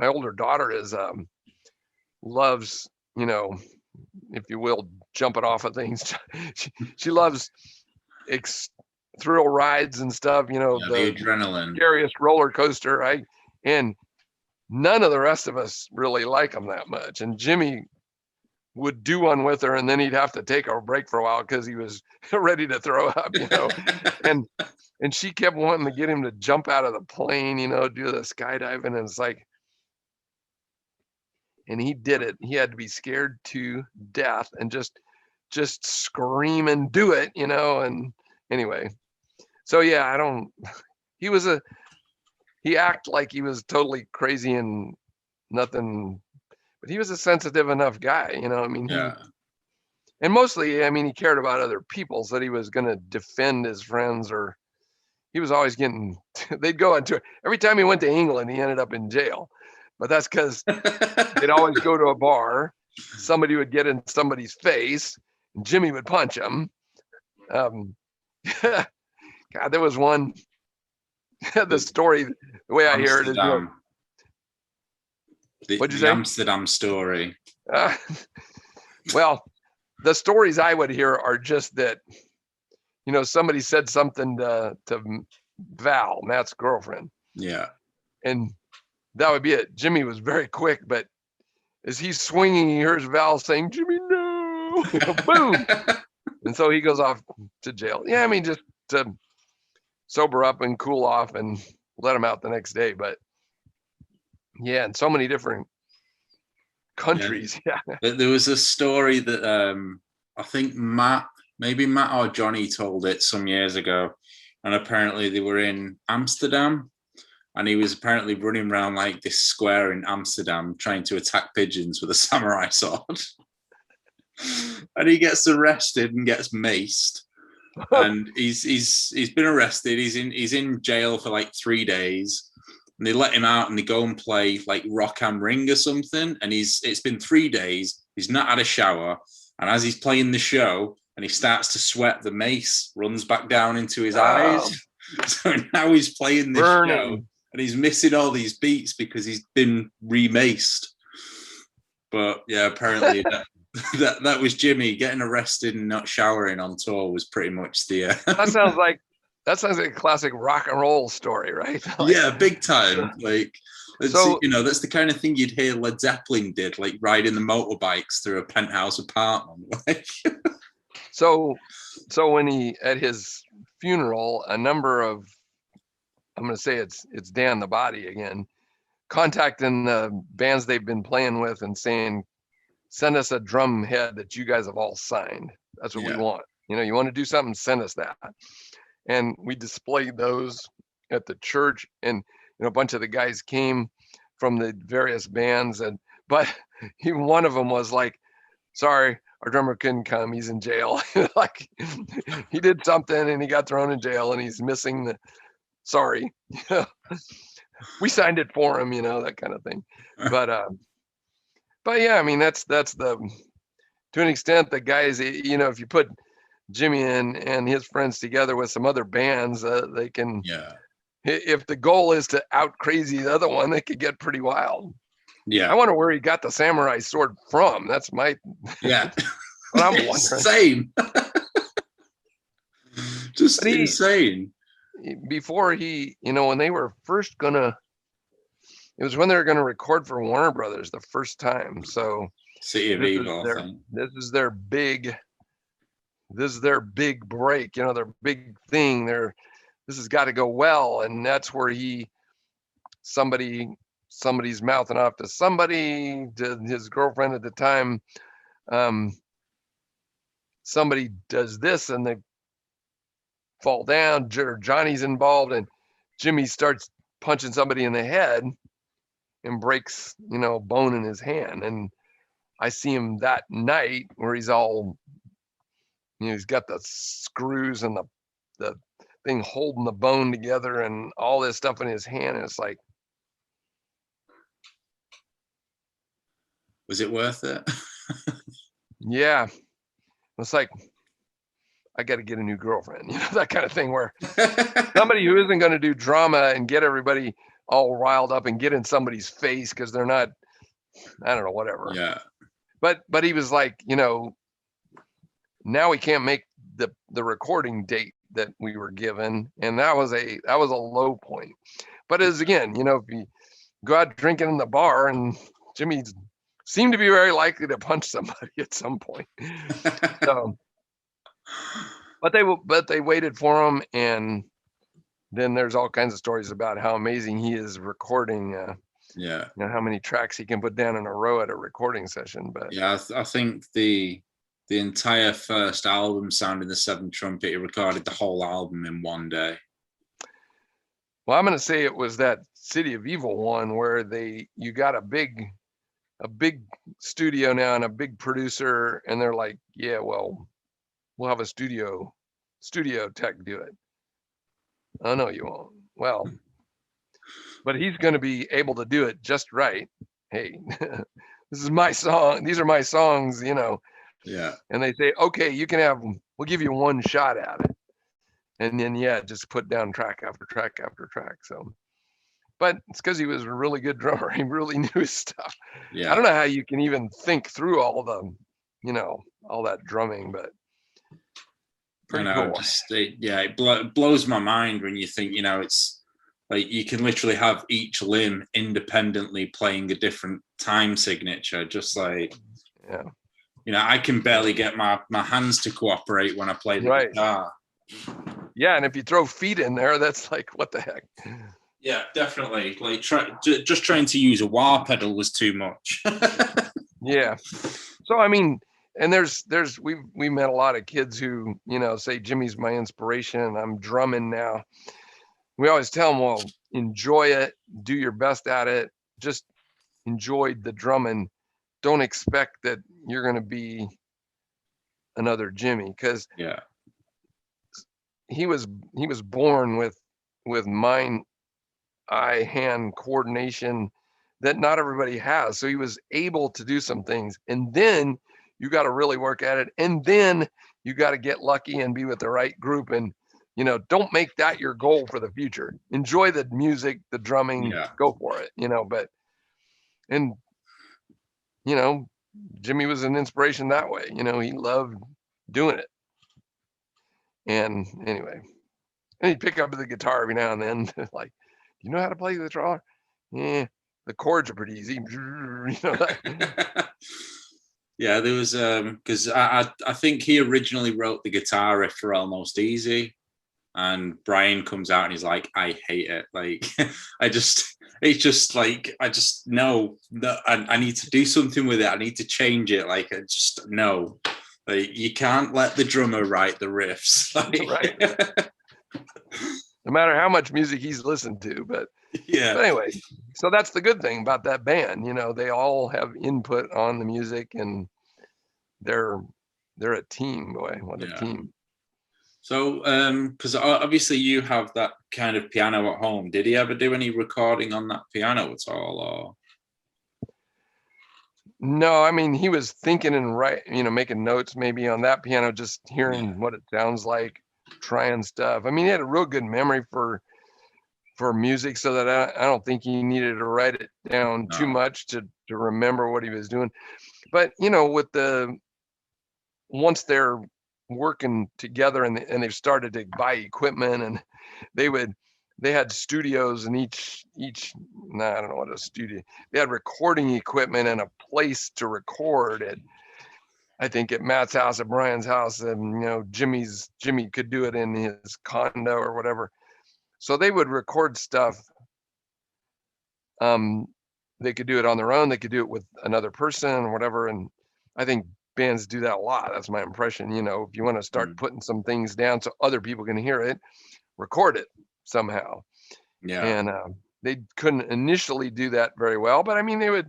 older daughter loves, you know, if you will, jumping off of things. She loves thrill rides and stuff, you know, the adrenaline, scariest roller coaster. And none of the rest of us really like them that much. And Jimmy would do one with her, and then he'd have to take a break for a while because he was ready to throw up, you know. And she kept wanting to get him to jump out of the plane, you know, do the skydiving. And it's like, and he did it. He had to be scared to death and just scream and do it, you know. And anyway, so yeah, he acted like he was totally crazy and nothing, but he was a sensitive enough guy, you know. I mean, and mostly, I mean, he cared about other people, so that he was going to defend his friends, or he was always they'd go into it. Every time he went to England, he ended up in jail. But that's because they'd always go to a bar. Somebody would get in somebody's face, and Jimmy would punch him. God, there was one, the story, the way I hear it is, what'd you say? Amsterdam story. Well, the stories I would hear are just that, you know, somebody said something to Val, Matt's girlfriend. Yeah. And that would be it. Jimmy was very quick, but as he's swinging, he hears Val saying, Jimmy, no. Boom. And so he goes off to jail. Yeah, I mean, just to sober up and cool off and let him out the next day. But yeah, in so many different countries. Yeah. There was a story that I think maybe Matt or Johnny told it some years ago, and apparently they were in Amsterdam, and he was apparently running around like this square in Amsterdam trying to attack pigeons with a samurai sword. And he gets arrested and gets maced, and he's been arrested. He's in jail for like 3 days, and they let him out and they go and play like Rock am Ring or something. And it's been 3 days. He's not had a shower, and as he's playing the show, and he starts to sweat, the mace runs back down into his eyes. So now he's playing this show, and he's missing all these beats because he's been remaced. But yeah, apparently that was Jimmy getting arrested and not showering on tour was pretty much the. That sounds like a classic rock and roll story, right? Like, yeah, big time. Like, so, you know, that's the kind of thing you'd hear Led Zeppelin did, like riding the motorbikes through a penthouse apartment. Like. So when he, at his funeral, a number of I'm going to say it's Dan the Body again, contacting the bands they've been playing with and saying, send us a drum head that you guys have all signed. That's what we want. You know, you want to do something, send us that. And we displayed those at the church, and a bunch of the guys came from the various bands, but even one of them was like, sorry, our drummer couldn't come, he's in jail. Like, he did something and he got thrown in jail and he's missing the, sorry. We signed it for him, that kind of thing. But yeah, I mean, that's the, to an extent, the guys, if you put Jimmy and his friends together with some other bands, they can, if the goal is to out crazy the other one, they could get pretty wild. Yeah. I wonder where he got the samurai sword from. That's my, what I'm wondering. Insane. Just insane. Before he, when they were first it was when they were gonna record for Warner Brothers the first time. So City of Evil, I think. This is their big break, their big thing. This has got to go well, and that's where somebody's mouthing off to somebody, to his girlfriend at the time. Somebody does this and they fall down. Johnny's involved, and Jimmy starts punching somebody in the head and breaks, bone in his hand. And I see him that night where he's all, he's got the screws and the thing holding the bone together and all this stuff in his hand. And it's like, was it worth it? Yeah. It's like, I got to get a new girlfriend, that kind of thing, where somebody who isn't going to do drama and get everybody all riled up and get in somebody's face because they're not, I don't know, whatever. Yeah. But he was like, now we can't make the recording date that we were given, and that was a low point. But as again, if you go out drinking in the bar, and Jimmy seemed to be very likely to punch somebody at some point. So, but they waited for him, and then there's all kinds of stories about how amazing he is recording. How many tracks he can put down in a row at a recording session. But yeah, I think the entire first album, Sounding the Seventh Trumpet, he recorded the whole album in one day. Well, I'm going to say it was that City of Evil one where you got a big studio now and a big producer, and they're like, yeah, well, we'll have a studio tech do it. Oh, no, you won't. Well, but he's going to be able to do it just right. Hey, this is my song. These are my songs, Yeah. And they say, okay, we'll give you one shot at it. And then, just put down track after track after track. So, but it's because he was a really good drummer. He really knew his stuff. Yeah. I don't know how you can even think through all all that drumming, but pretty cool. It blows my mind when you think, it's like you can literally have each limb independently playing a different time signature, just like, I can barely get my hands to cooperate when I play the guitar. Yeah, and if you throw feet in there, that's like, what the heck? Yeah, definitely. Like just trying to use a wah pedal was too much. Yeah. So I mean, and we met a lot of kids who, say Jimmy's my inspiration. I'm drumming now. We always tell them, well, enjoy it, do your best at it, just enjoy the drumming. Don't expect that you're going to be another Jimmy, because he was born with mind, eye, hand coordination that not everybody has. So he was able to do some things, and then you got to really work at it, and then you got to get lucky and be with the right group. And don't make that your goal for the future. Enjoy the music, the drumming, go for it, Jimmy was an inspiration that way. He loved doing it. And anyway, and he'd pick up the guitar every now and then, like, you know how to play the guitar? Yeah, the chords are pretty easy. Yeah, there was, because I think he originally wrote the guitar riff for Almost Easy. and Brian comes out and he's like, I hate it. Like, it's just like, I just know that I need to do something with it. I need to change it. Like, I just know. Like, you can't let the drummer write the riffs. Like, Right. No matter how much music he's listened to, but yeah. But anyway, so that's the good thing about that band. You know, they all have input on the music, and they're a team. Boy, what a team! So, because obviously you have that kind of piano at home. Did he ever do any recording on that piano at all, or? No, I mean, he was thinking and making notes maybe on that piano, just hearing what it sounds like, trying stuff. I mean, he had a real good memory for music, so that I don't think he needed to write it down too much to remember what he was doing. But with once they're working together and they've started to buy equipment, and they had studios, and each I don't know what a studio, they had recording equipment and a place to record it. I think at Matt's house, at Brian's house, and Jimmy could do it in his condo or whatever. So they would record stuff. They could do it on their own. They could do it with another person or whatever. And I think bands do that a lot. That's my impression. If you want to start putting some things down so other people can hear it, record it somehow. Yeah. And they couldn't initially do that very well, but I mean,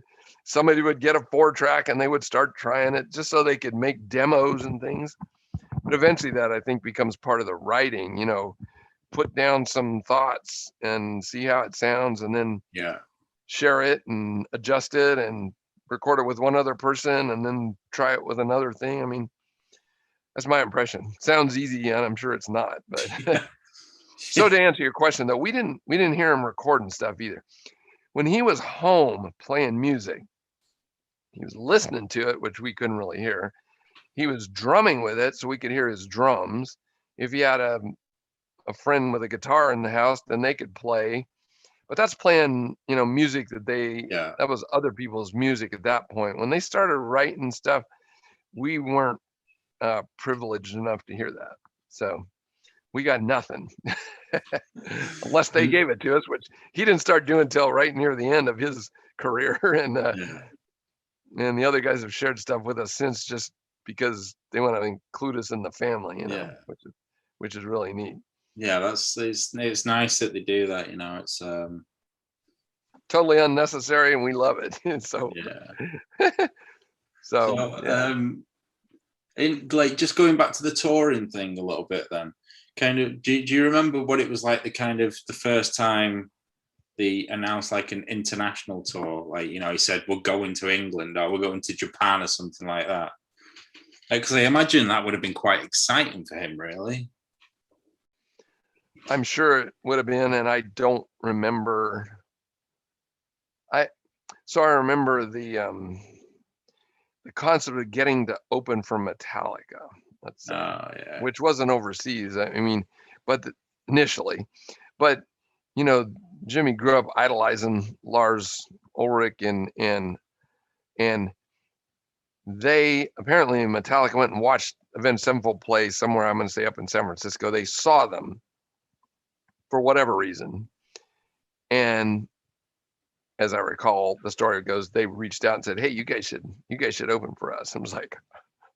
somebody would get a 4-track and they would start trying it just so they could make demos and things. But eventually that, I think, becomes part of the writing, put down some thoughts and see how it sounds, and then share it and adjust it and record it with one other person and then try it with another thing. I mean, that's my impression. Sounds easy, and I'm sure it's not, but so to answer your question though, we didn't hear him recording stuff either. When he was home playing music, he was listening to it, which we couldn't really hear. He was drumming with it, so we could hear his drums. If he had a friend with a guitar in the house, then they could play. But that's playing, music that was other people's music at that point. When they started writing stuff, we weren't privileged enough to hear that. So we got nothing unless they gave it to us, which he didn't start doing until right near the end of his career. And the other guys have shared stuff with us since, just because they want to include us in the family, which is really neat. Yeah, it's nice that they do that. It's totally unnecessary, and we love it. So just going back to the touring thing a little bit, then kind of, do you remember what it was like the first time they announced like an international tour? Like, he said, we're going to England, or we're going to Japan, or something like that. Because I imagine that would have been quite exciting for him, really. I'm sure it would have been, and I don't remember. I remember the concept of getting to open for Metallica. Which wasn't overseas. I mean, but initially, but Jimmy grew up idolizing Lars Ulrich, and they apparently, Metallica went and watched Avenged Sevenfold play somewhere. I'm going to say up in San Francisco. They saw them for whatever reason, and as I recall, the story goes, they reached out and said, "Hey, you guys should open for us." I was like,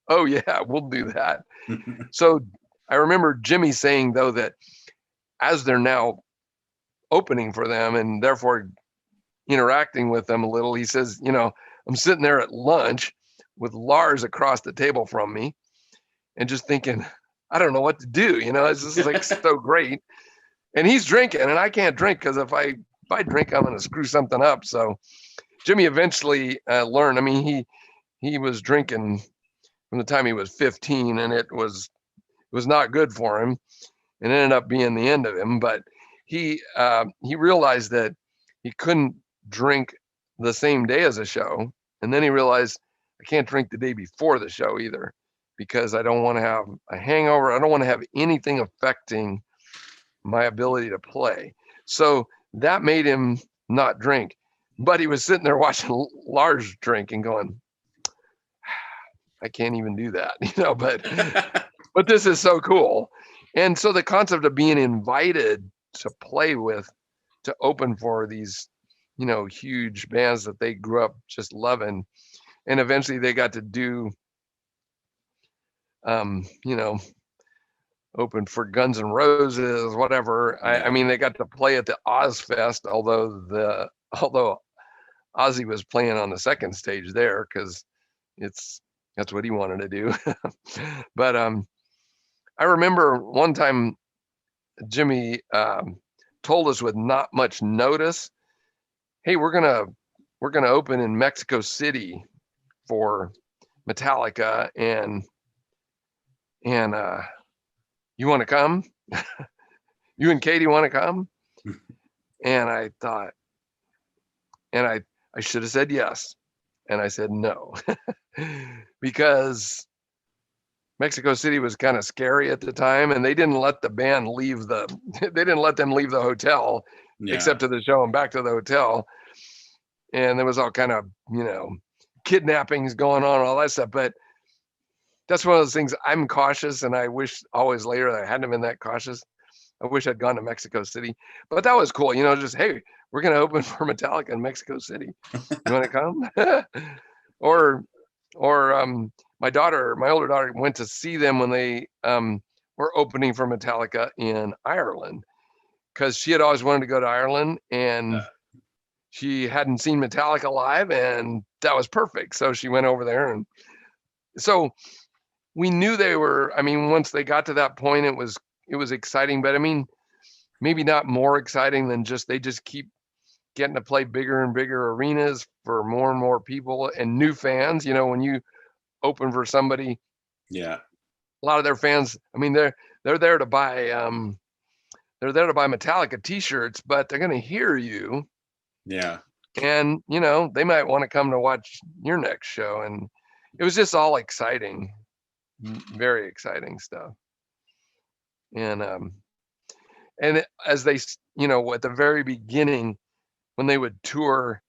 "Oh yeah, we'll do that." So I remember Jimmy saying though that as they're now opening for them and therefore interacting with them a little, he says, I'm sitting there at lunch with Lars across the table from me and just thinking, I don't know what to do. It's just like so great. And he's drinking, and I can't drink because if I drink, I'm going to screw something up. So Jimmy eventually learned. I mean, he was drinking from the time he was 15, and it was not good for him, and it ended up being the end of him. But he realized that he couldn't drink the same day as a show, and then he realized, I can't drink the day before the show either, because I don't want to have a hangover. I don't want to have anything affecting my ability to play. So that made him not drink. But he was sitting there watching Lars drink and going, I can't even do that, but this is so cool. And so the concept of being invited to play with, to open for these, you know, huge bands that they grew up just loving, and eventually they got to do, you know, open for Guns N' Roses, whatever. I mean, they got to play at the Ozfest, although Ozzy was playing on the second stage there because that's what he wanted to do. But I remember one time Jimmy told us with not much notice, "Hey, we're gonna open in Mexico City for Metallica, and you want to come? You and Katie want to come?" And I thought, and I should have said yes, and I said no, because Mexico City was kind of scary at the time, and they didn't let the band leave the they didn't let them leave the hotel except to the show and back to the hotel. And there was all kind of, you know, kidnappings going on, all that stuff. But that's one of those things. I'm cautious, and I wish always later that I hadn't been that cautious. I wish I'd gone to Mexico City, but that was cool. You know, just, hey, we're going to open for Metallica in Mexico City. You want to come? or my older daughter went to see them when they were opening for Metallica in Ireland, because she had always wanted to go to Ireland, and she hadn't seen Metallica live, and that was perfect. So she went over there, and so we knew they were, I mean, once they got to that point, it was exciting, but I mean, maybe not more exciting than they just keep getting to play bigger and bigger arenas for more and more people and new fans. You know, when you open for somebody, a lot of their fans, I mean, they're there to buy Metallica t-shirts, but they're going to hear you. And, you know, they might want to come to watch your next show. And it was just all exciting, very exciting stuff. And as they, you know, at the very beginning, when they would tour,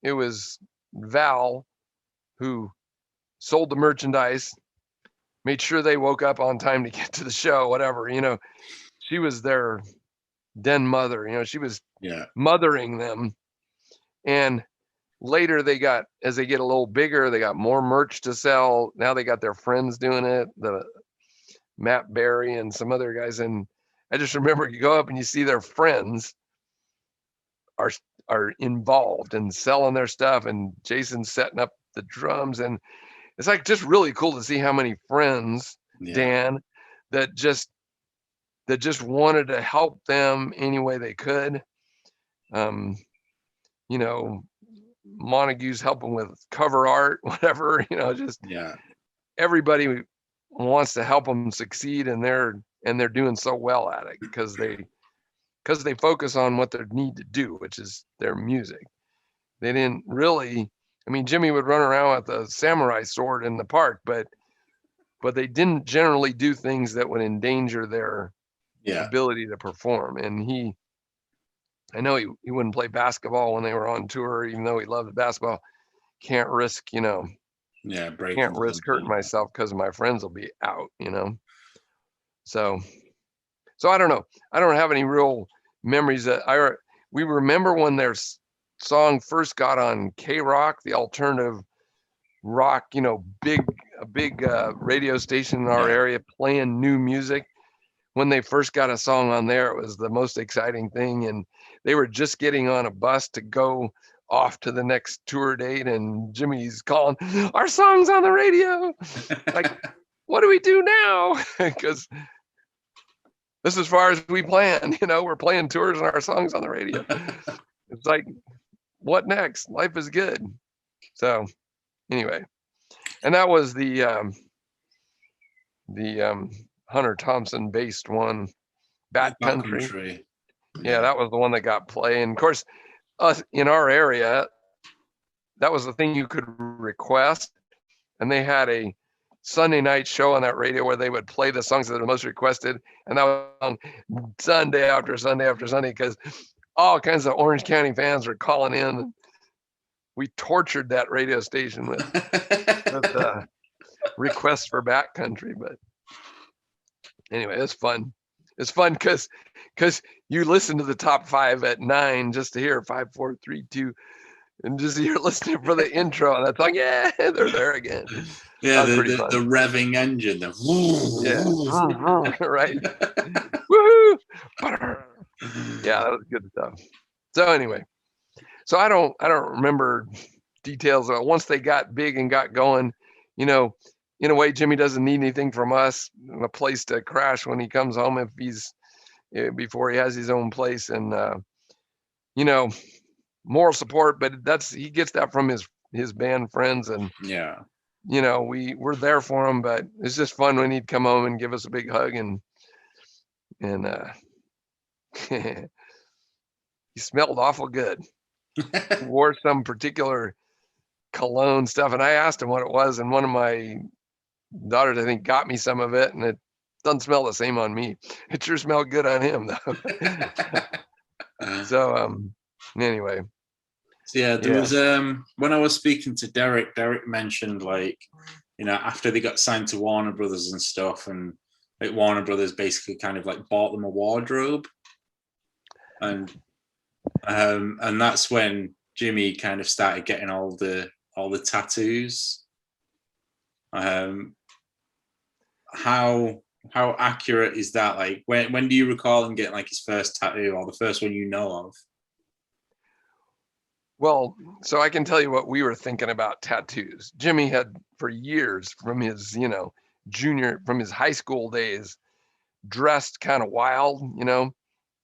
it was Val who sold the merchandise, made sure they woke up on time to get to the show, whatever, you know. She was their den mother, you know, she was mothering them. And later as they get a little bigger, they got more merch to sell. Now they got their friends doing it, the Matt Berry and some other guys. And I just remember you go up and you see their friends are involved and selling their stuff, and Jason's setting up the drums, and it's like just really cool to see how many friends, Dan, that just wanted to help them any way they could. You know, Montague's helping with cover art, whatever, you know, just everybody wants to help them succeed, and they're doing so well at it because they focus on what they need to do, which is their music. They didn't really, I mean, Jimmy would run around with a samurai sword in the park, but they didn't generally do things that would endanger their ability to perform. And I know he wouldn't play basketball when they were on tour, even though he loved basketball. Can't risk, you know, can't risk hurting myself because my friends will be out, you know. So I don't know. I don't have any real memories we remember when their song first got on K-Rock, the alternative rock, you know, a big radio station in our area playing new music. When they first got a song on there, it was the most exciting thing. And they were just getting on a bus to go off to the next tour date, and Jimmy's calling, "Our song's on the radio." Like, what do we do now? Because this is as far as we plan, you know, we're playing tours and our song's on the radio. It's like, what next? Life is good. So anyway, and that was the Hunter Thompson based one, Bat Country. Yeah, that was the one that got play. And of course, us in our area, that was the thing you could request. And they had a Sunday night show on that radio where they would play the songs that are most requested, and that was on Sunday after Sunday after Sunday, because all kinds of Orange County fans were calling in. We tortured that radio station with requests for Bat Country, but anyway, it's fun. it's fun because you listen to the top 5 at 9 just to hear 5, 4, 3, 2, and just you're listening for the intro, and that's like, yeah, they're there again. Yeah, That was pretty fun. the revving engine. Yeah, right. Woohoo! Yeah, that was good stuff. So anyway, so I don't remember details of it. Once they got big and got going, you know, in a way, Jimmy doesn't need anything from us, a place to crash when he comes home if he's before he has his own place, and you know, moral support. But he gets that from his band friends, and yeah, you know, we're there for him. But it's just fun when he'd come home and give us a big hug, and he smelled awful good. He wore some particular cologne stuff, and I asked him what it was, and one of my daughters, I think, got me some of it, and it doesn't smell the same on me. It sure smelled good on him, though. So anyway. So yeah, there was when I was speaking to Derek mentioned, like, you know, after they got signed to Warner Brothers and stuff, and like Warner Brothers basically kind of like bought them a wardrobe, and that's when Jimmy kind of started getting all the tattoos. How accurate is that? Like, when do you recall him getting like his first tattoo, or the first one you know of? Well, so I can tell you what we were thinking about tattoos. Jimmy had for years, from his, you know, from his high school days, dressed kind of wild, you know,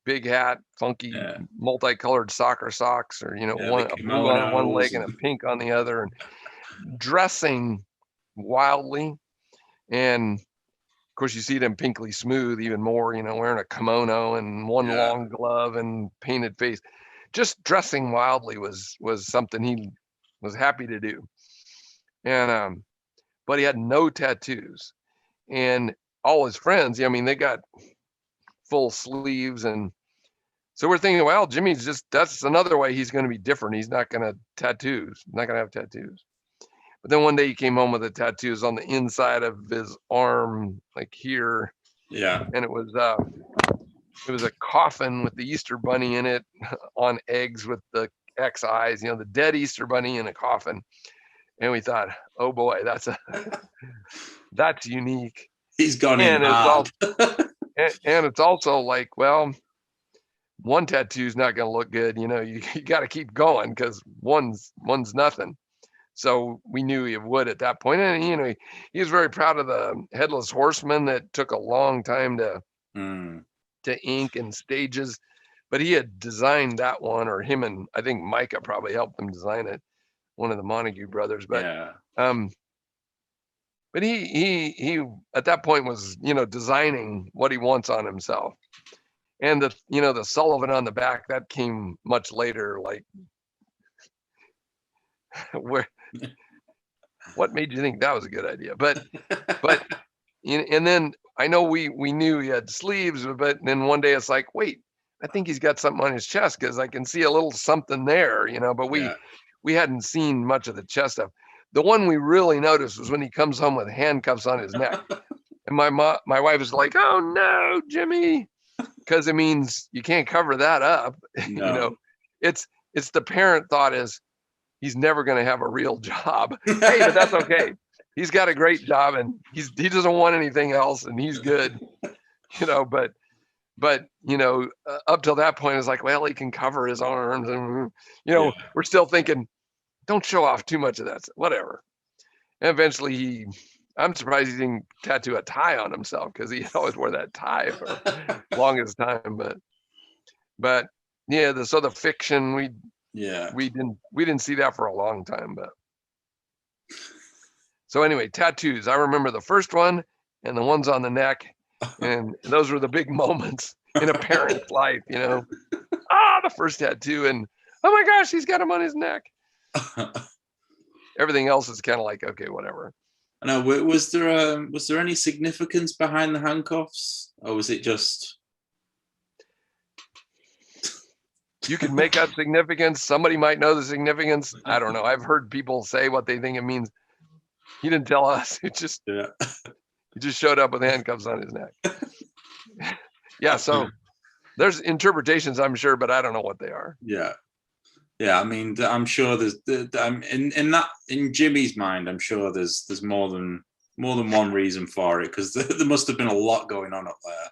big hat, funky, multicolored soccer socks, or, you know, a blue on one leg and a pink on the other, and dressing wildly. And of course, you see them Pinkly Smooth even more, you know, wearing a kimono and one long glove and painted face. Just dressing wildly was something he was happy to do. And but he had no tattoos. And all his friends, I mean, they got full sleeves. And so we're thinking, well, Jimmy's that's another way he's going to be different. He's not going to have tattoos. But then one day he came home with the tattoos on the inside of his arm, like here. Yeah. And it was a coffin with the Easter bunny in it on eggs with the X eyes, you know, the dead Easter bunny in a coffin. And we thought, oh boy, that's unique. He's gone in hard. And it's also like, well, one tattoo's not going to look good. You know, you got to keep going because one's nothing. So we knew he would at that point. And, you know, he was very proud of the Headless Horseman that took a long time to ink and stages, but he had designed that one, or him, and I think Micah probably helped him design it, one of the Montague brothers. But but he at that point was, you know, designing what he wants on himself. And the Sullivan on the back, that came much later. Like, what made you think that was a good idea? But and then I know we knew he had sleeves, but then one day it's like, wait, I think he's got something on his chest because I can see a little something there, you know, but we hadn't seen much of the chest stuff. The one we really noticed was when he comes home with handcuffs on his neck. And my wife was like, oh no, Jimmy, because it means you can't cover that up. No. You know, it's the parent thought is he's never going to have a real job. Hey, but that's okay. He's got a great job and he doesn't want anything else and he's good, you know, but you know, up till that point, it's like, well, he can cover his arms and, you know, we're still thinking, don't show off too much of that, whatever. And eventually I'm surprised he didn't tattoo a tie on himself because he always wore that tie for the longest time. But yeah, the fiction, we didn't see that for a long time. But so anyway, tattoos. I remember the first one and the ones on the neck, and those were the big moments in a parent's life, you know. The first tattoo, and oh my gosh, he's got him on his neck. Everything else is kind of like, okay, whatever. I know. Was there any significance behind the handcuffs, or was it just? You can make up significance. Somebody might know the significance. I don't know. I've heard people say what they think it means. He didn't tell us. It just he just showed up with handcuffs on his neck. Yeah, so there's interpretations, I'm sure, but I don't know what they are. Yeah. Yeah, I mean, I'm sure there's in Jimmy's mind, I'm sure there's more than one reason for it, because there must have been a lot going on up there.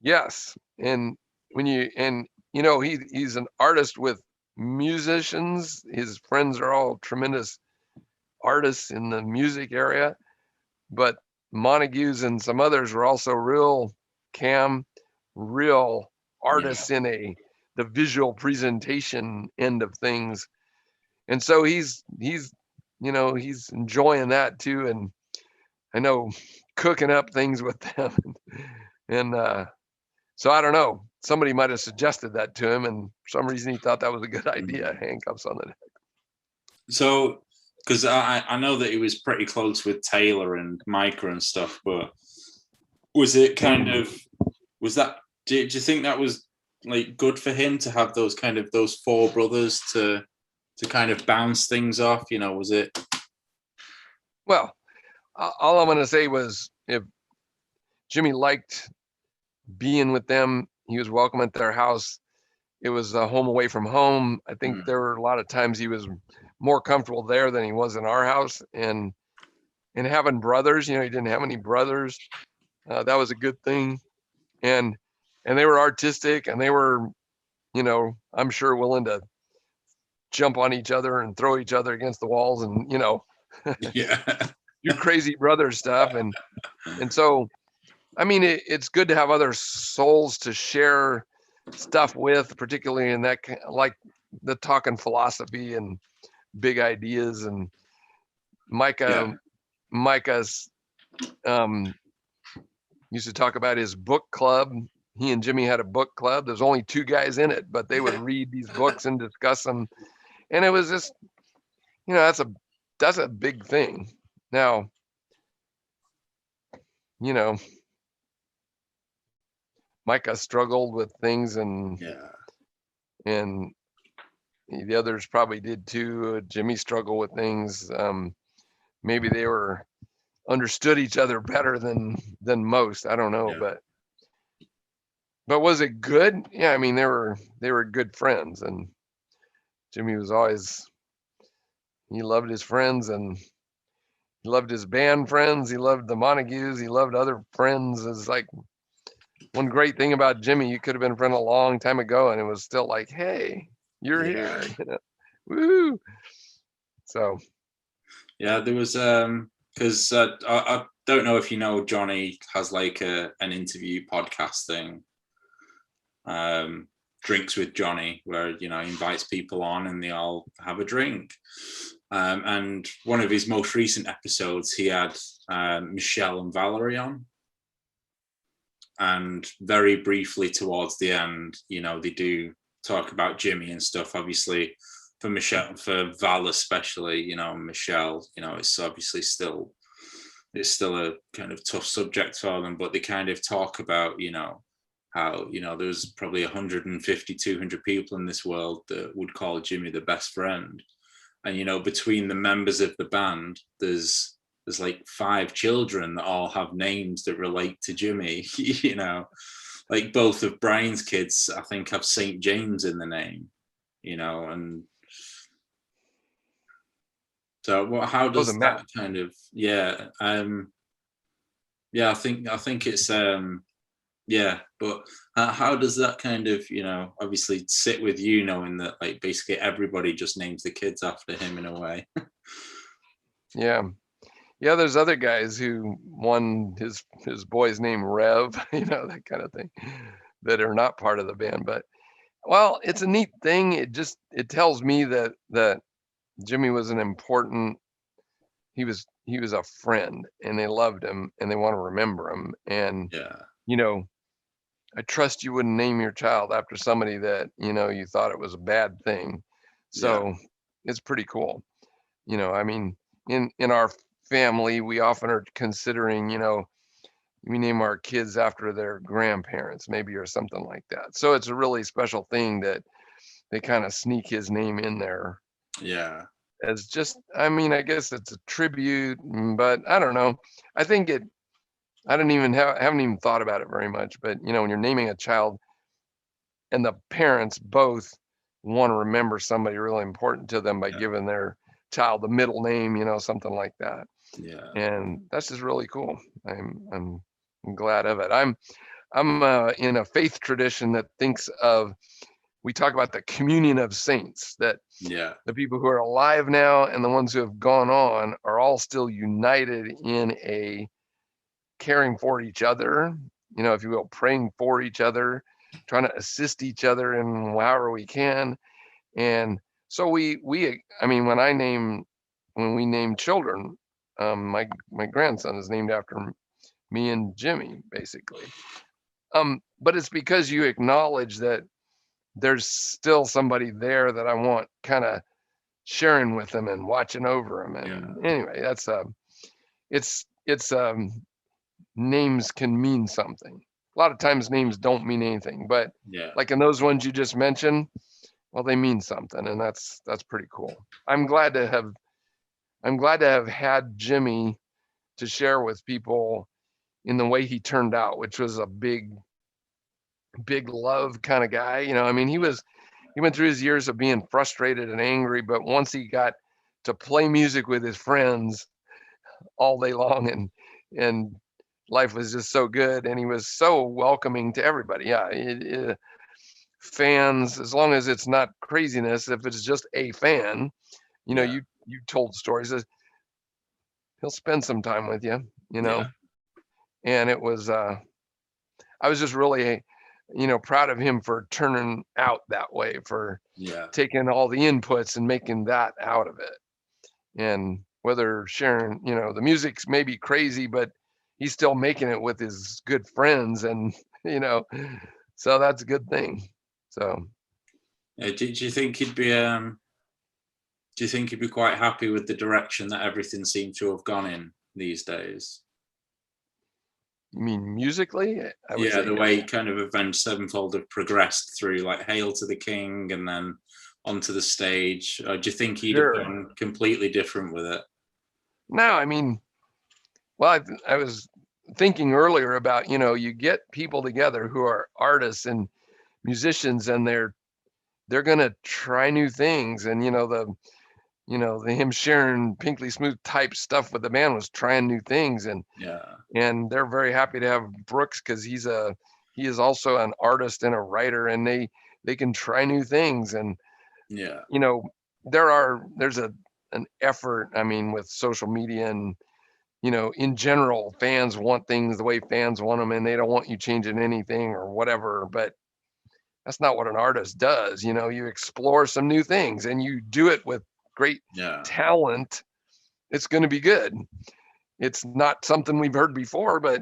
Yes, and he's an artist with musicians. His friends are all tremendous artists in the music area, but Montagues and some others were also real artists in the visual presentation end of things. And so he's enjoying that too. And I know cooking up things with them. And so I don't know, somebody might have suggested that to him, and for some reason he thought that was a good idea, handcuffs on the neck. So, because I know that he was pretty close with Taylor and Micah and stuff, but was it kind of, do you think that was like good for him to have those four brothers to kind of bounce things off? Was it? Well, all I'm going to say was, if Jimmy liked being with them, he was welcome at their house. It was a home away from home. I think there were a lot of times he was more comfortable there than he was in our house. And having brothers, he didn't have any brothers. That was a good thing. And they were artistic, and they were, I'm sure willing to jump on each other and throw each other against the walls and, do crazy brother stuff. And so, I mean, it's good to have other souls to share stuff with, particularly in that, like the talking philosophy and big ideas. And Micah's used to talk about his book club. He and Jimmy had a book club. There's only 2 guys in it, but they would read these books and discuss them. And it was just, that's a big thing. Now, Micah struggled with things, and the others probably did too. Jimmy struggled with things. Maybe they were understood each other better than most. I don't know, but was it good? Yeah, I mean, they were good friends, and Jimmy was always, he loved his friends, and he loved his band friends. He loved the Montagues. He loved other friends. It's like one great thing about Jimmy. You could have been a friend a long time ago, and it was still like, hey, you're here. Woo! So, yeah, there was because I don't know if Johnny has like an interview podcast thing, Drinks with Johnny, where he invites people on and they all have a drink. And one of his most recent episodes, he had Michelle and Valerie on. And very briefly towards the end, they do talk about Jimmy and stuff. Obviously, for Val especially, Michelle, it's obviously still a kind of tough subject for them. But they kind of talk about, how there's probably 150, 200 people in this world that would call Jimmy the best friend. And between the members of the band, there's like 5 children that all have names that relate to Jimmy. Like both of Brian's kids, I think, have St. James in the name. And so how does that kind of I think it's but how does that kind of obviously sit with you, knowing that like basically everybody just names the kids after him in a way? Yeah, there's other guys who won his boy's name Rev, that kind of thing, that are not part of the band. But well, it's a neat thing. It tells me that Jimmy was he was a friend, and they loved him, and they want to remember him. And I trust you wouldn't name your child after somebody that you thought it was a bad thing. So it's pretty cool. I mean, in our family, we often are considering, we name our kids after their grandparents, maybe, or something like that. So it's a really special thing that they kind of sneak his name in there. Yeah. As just, I mean, I guess it's a tribute, but I don't know. I think I didn't even haven't even thought about it very much, but you know, when you're naming a child and the parents both want to remember somebody really important to them by giving their child the middle name, you know, something like that. Yeah. And that's just really cool. I'm glad of it. I'm in a faith tradition that thinks of, we talk about the communion of saints, that the people who are alive now and the ones who have gone on are all still united in a caring for each other, you know, if you will, praying for each other, trying to assist each other in however we can. And so I mean, when we name children, my grandson is named after me and Jimmy, basically. But it's because you acknowledge that there's still somebody there that I want kind of sharing with them and watching over them. And anyway, that's it's names can mean something. A lot of times names don't mean anything, but like in those ones you just mentioned, well, they mean something, and that's pretty cool. I'm glad to have had Jimmy to share with people in the way he turned out, which was a big love kind of guy. You know, I mean, he went through his years of being frustrated and angry, but once he got to play music with his friends all day long, and life was just so good, and he was so welcoming to everybody. Fans, as long as it's not craziness, if it's just a fan, you know, you told stories, he'll spend some time with you, you know. And it was I was just really, you know, proud of him for turning out that way, for taking all the inputs and making that out of it. And whether sharing, you know, the music's maybe crazy, but he's still making it with his good friends, and you know, so that's a good thing. So do you think he'd be quite happy with the direction that everything seemed to have gone in these days? You mean musically? The way kind of Avenged Sevenfold have progressed through, like Hail to the King and then onto the stage. Do you think he'd have been completely different with it? No, I mean, well, I was thinking earlier about, you know, you get people together who are artists and musicians, and they're gonna try new things, and you know, the him sharing Pinkly Smooth type stuff with the band was trying new things, and they're very happy to have Brooks, because he is also an artist and a writer, and they can try new things. And you know, there's an effort, I mean, with social media, and you know, in general, fans want things the way fans want them, and they don't want you changing anything or whatever. But that's not what an artist does. You know, you explore some new things, and you do it with great talent. It's going to be good. It's not something we've heard before, but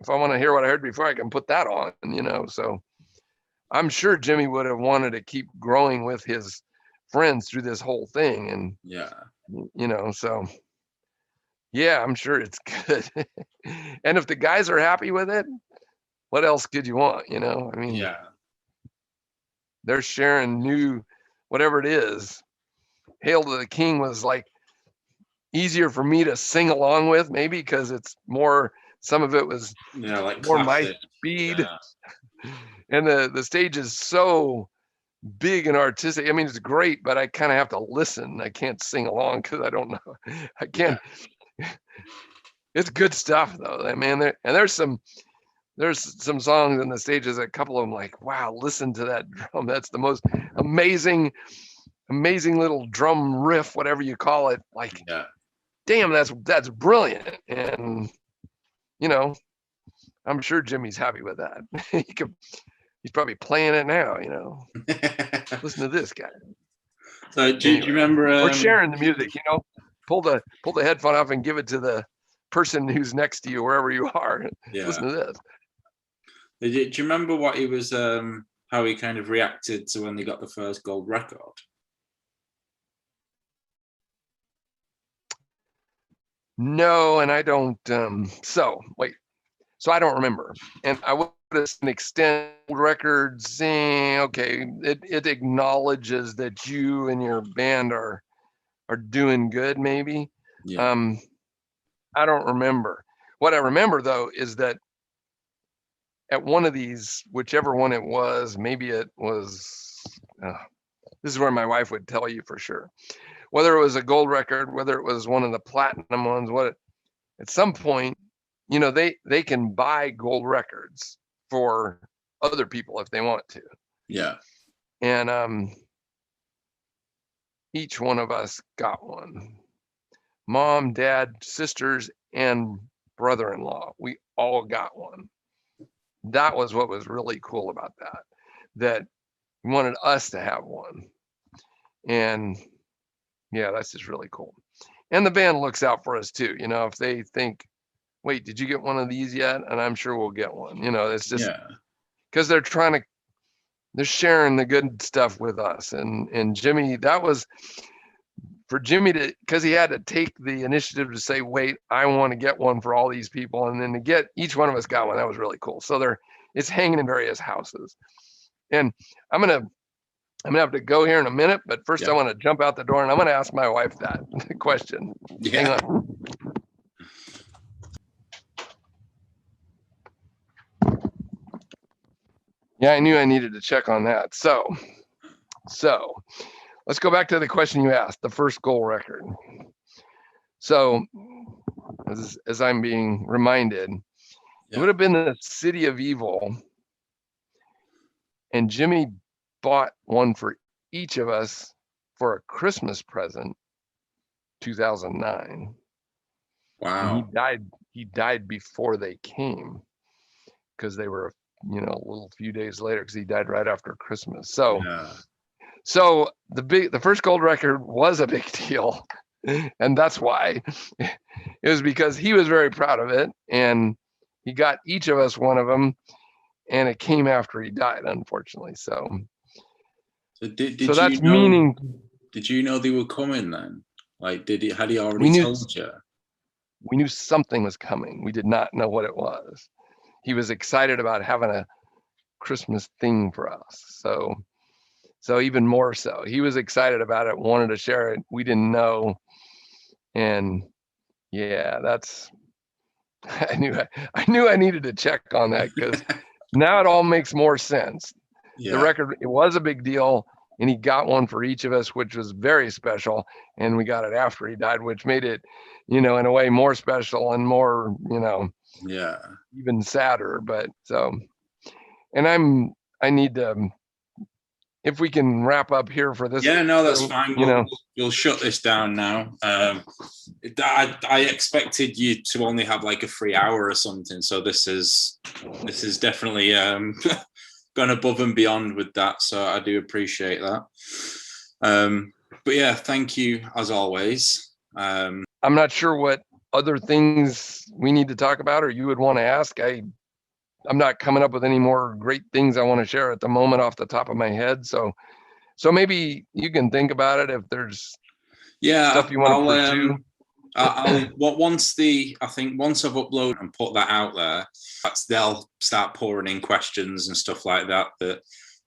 if I want to hear what I heard before, I can put that on, you know. So I'm sure Jimmy would have wanted to keep growing with his friends through this whole thing. And you know, so yeah, I'm sure it's good. And if the guys are happy with it, what else could you want? You know, I mean, they're sharing new, whatever it is. Hail to the King was like easier for me to sing along with, maybe because it's more, some of it was like more classic. my speed. And the stage is so big and artistic. I mean, it's great, but I kind of have to listen. I can't sing along because I don't know. I can't. It's good stuff though, man. There's some songs in the stages, a couple of them, like, wow, listen to that drum. That's the most amazing little drum riff, whatever you call it. Like, damn, that's brilliant. And you know, I'm sure Jimmy's happy with that. He's probably playing it now, you know. Listen to this guy. So do you remember or sharing the music, you know, pull the headphone off and give it to the person who's next to you, wherever you are. Listen to this. Do you remember what he was how he kind of reacted to when they got the first gold record? No, and I don't so I don't remember. And I would extend records saying, okay, it acknowledges that you and your band are doing good, maybe. I don't remember. What I remember though is that at one of these, whichever one it was, maybe it was, this is where my wife would tell you for sure, whether it was a gold record, whether it was one of the platinum ones, at some point, you know, they can buy gold records for other people if they want to. Yeah. And each one of us got one. Mom, dad, sisters, and brother-in-law, we all got one. That was what was really cool about that he wanted us to have one. And yeah, that's just really cool. And the band looks out for us too. You know, if they think, wait, did you get one of these yet? And I'm sure we'll get one. You know, it's just because they're sharing the good stuff with us. And Jimmy, that was for Jimmy because he had to take the initiative to say, wait, I want to get one for all these people. And then to get each one of us got one. That was really cool. So it's hanging in various houses. And I'm gonna have to go here in a minute, but first I want to jump out the door and I'm gonna ask my wife that question. Hang on. Yeah, I knew I needed to check on that. So let's go back to the question you asked, the first goal record. So as I'm being reminded, it would have been the City of Evil. And Jimmy bought one for each of us for a Christmas present, 2009. Wow. And he died before they came because they were, you know, a little few days later because he died right after Christmas. So the first gold record was a big deal. And that's why it was because he was very proud of it. And he got each of us one of them. And it came after he died, unfortunately. So did that's you know, meaning. Did you know they were coming then? Like, had he already told you? We knew something was coming. We did not know what it was. He was excited about having a Christmas thing for us. So even more so, he was excited about it, wanted to share it. We didn't know. And yeah, I knew I needed to check on that because now it all makes more sense. The record, it was a big deal, and he got one for each of us, which was very special. And we got it after he died, which made it, you know, in a way more special and more, you know, even sadder. But and I need to, if we can wrap up here for this. Yeah, no, that's fine. We'll shut this down now. I expected you to only have like a free hour or something. So this is definitely gone above and beyond with that. So I do appreciate that. But yeah, thank you as always. I'm not sure what other things we need to talk about or you would want to ask. I'm not coming up with any more great things I want to share at the moment off the top of my head. So maybe you can think about it if there's stuff you want to pursue. Once I've uploaded and put that out there, they'll start pouring in questions and stuff like that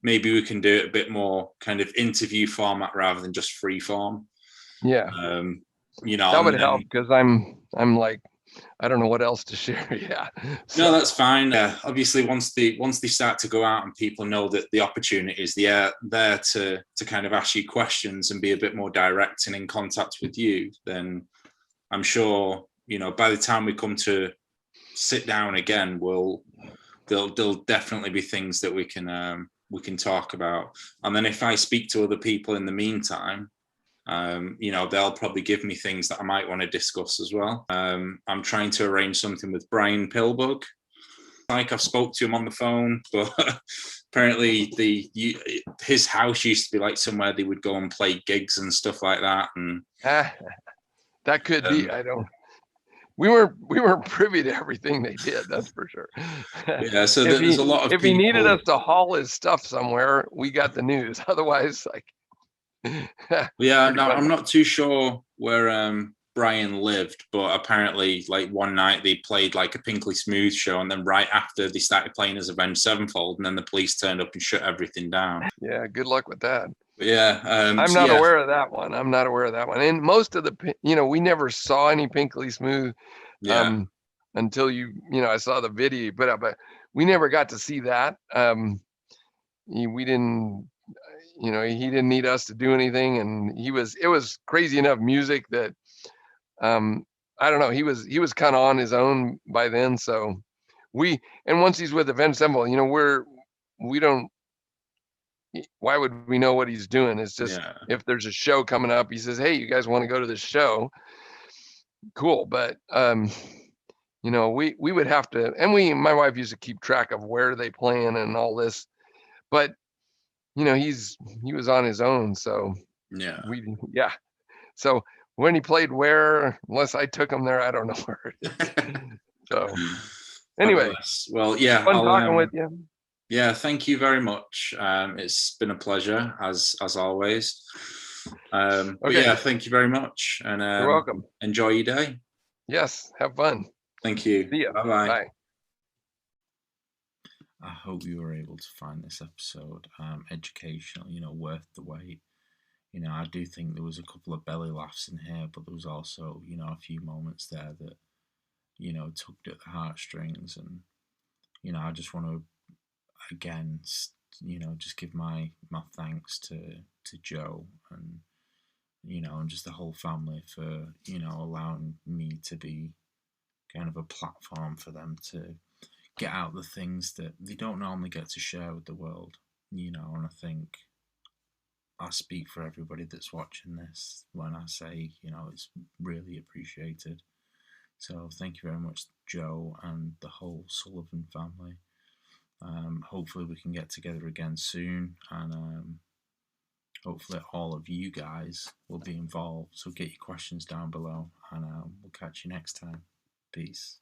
maybe we can do it a bit more kind of interview format rather than just free form. Yeah. You know, that would help because I'm like, I don't know what else to share. Yeah. No, that's fine. Obviously, once they start to go out and people know that the opportunity is there to kind of ask you questions and be a bit more direct and in contact with you, then I'm sure, you know, by the time we come to sit down again, there'll definitely be things that we can talk about. And then if I speak to other people in the meantime, you know, they'll probably give me things that I might want to discuss as well. I'm trying to arrange something with Brian Pilbug. Like I've spoke to him on the phone, but apparently his house used to be like somewhere they would go and play gigs and stuff like that. And that could be. We weren't privy to everything they did. That's for sure. Yeah. So there's a lot of. If he needed us to haul his stuff somewhere, we got the news. Otherwise, like. Yeah, no, I'm not too sure where Brian lived, but apparently like one night they played like a Pinkley Smooth show, and then right after they started playing as Avenged Sevenfold, and then the police turned up and shut everything down. Yeah, good luck with that. But yeah, I'm not aware of that one. And most of the, you know, we never saw any Pinkley Smooth. Yeah. until I saw the video you put up, but we never got to see that. We didn't, he didn't need us to do anything, and it was crazy enough music that, I don't know, he was kind of on his own by then. So and once he's with Avenged Sevenfold, we don't, why would we know what he's doing? It's just, if there's a show coming up, he says, hey, you guys want to go to this show? Cool. But, we would have to, and my wife used to keep track of where they playing and all this, but he was on his own. So so when he played where, unless I took him there, I don't know where it is. So anyway, well, fun talking with you. Yeah, thank you very much. It's been a pleasure as always. But yeah, thank you very much, and you're welcome. Enjoy your day. Yes, have fun. Thank you. See ya. Bye-bye. Bye. I hope you were able to find this episode educational, worth the wait. I do think there was a couple of belly laughs in here, but there was also, a few moments there that, tugged at the heartstrings. And, I just want to, again, just give my thanks to Joe and, and just the whole family for, allowing me to be kind of a platform for them to get out the things that they don't normally get to share with the world, and I think I speak for everybody that's watching this when I say, it's really appreciated. So thank you very much, Joe, and the whole Sullivan family. Hopefully we can get together again soon, and hopefully all of you guys will be involved. So get your questions down below, and we'll catch you next time. Peace.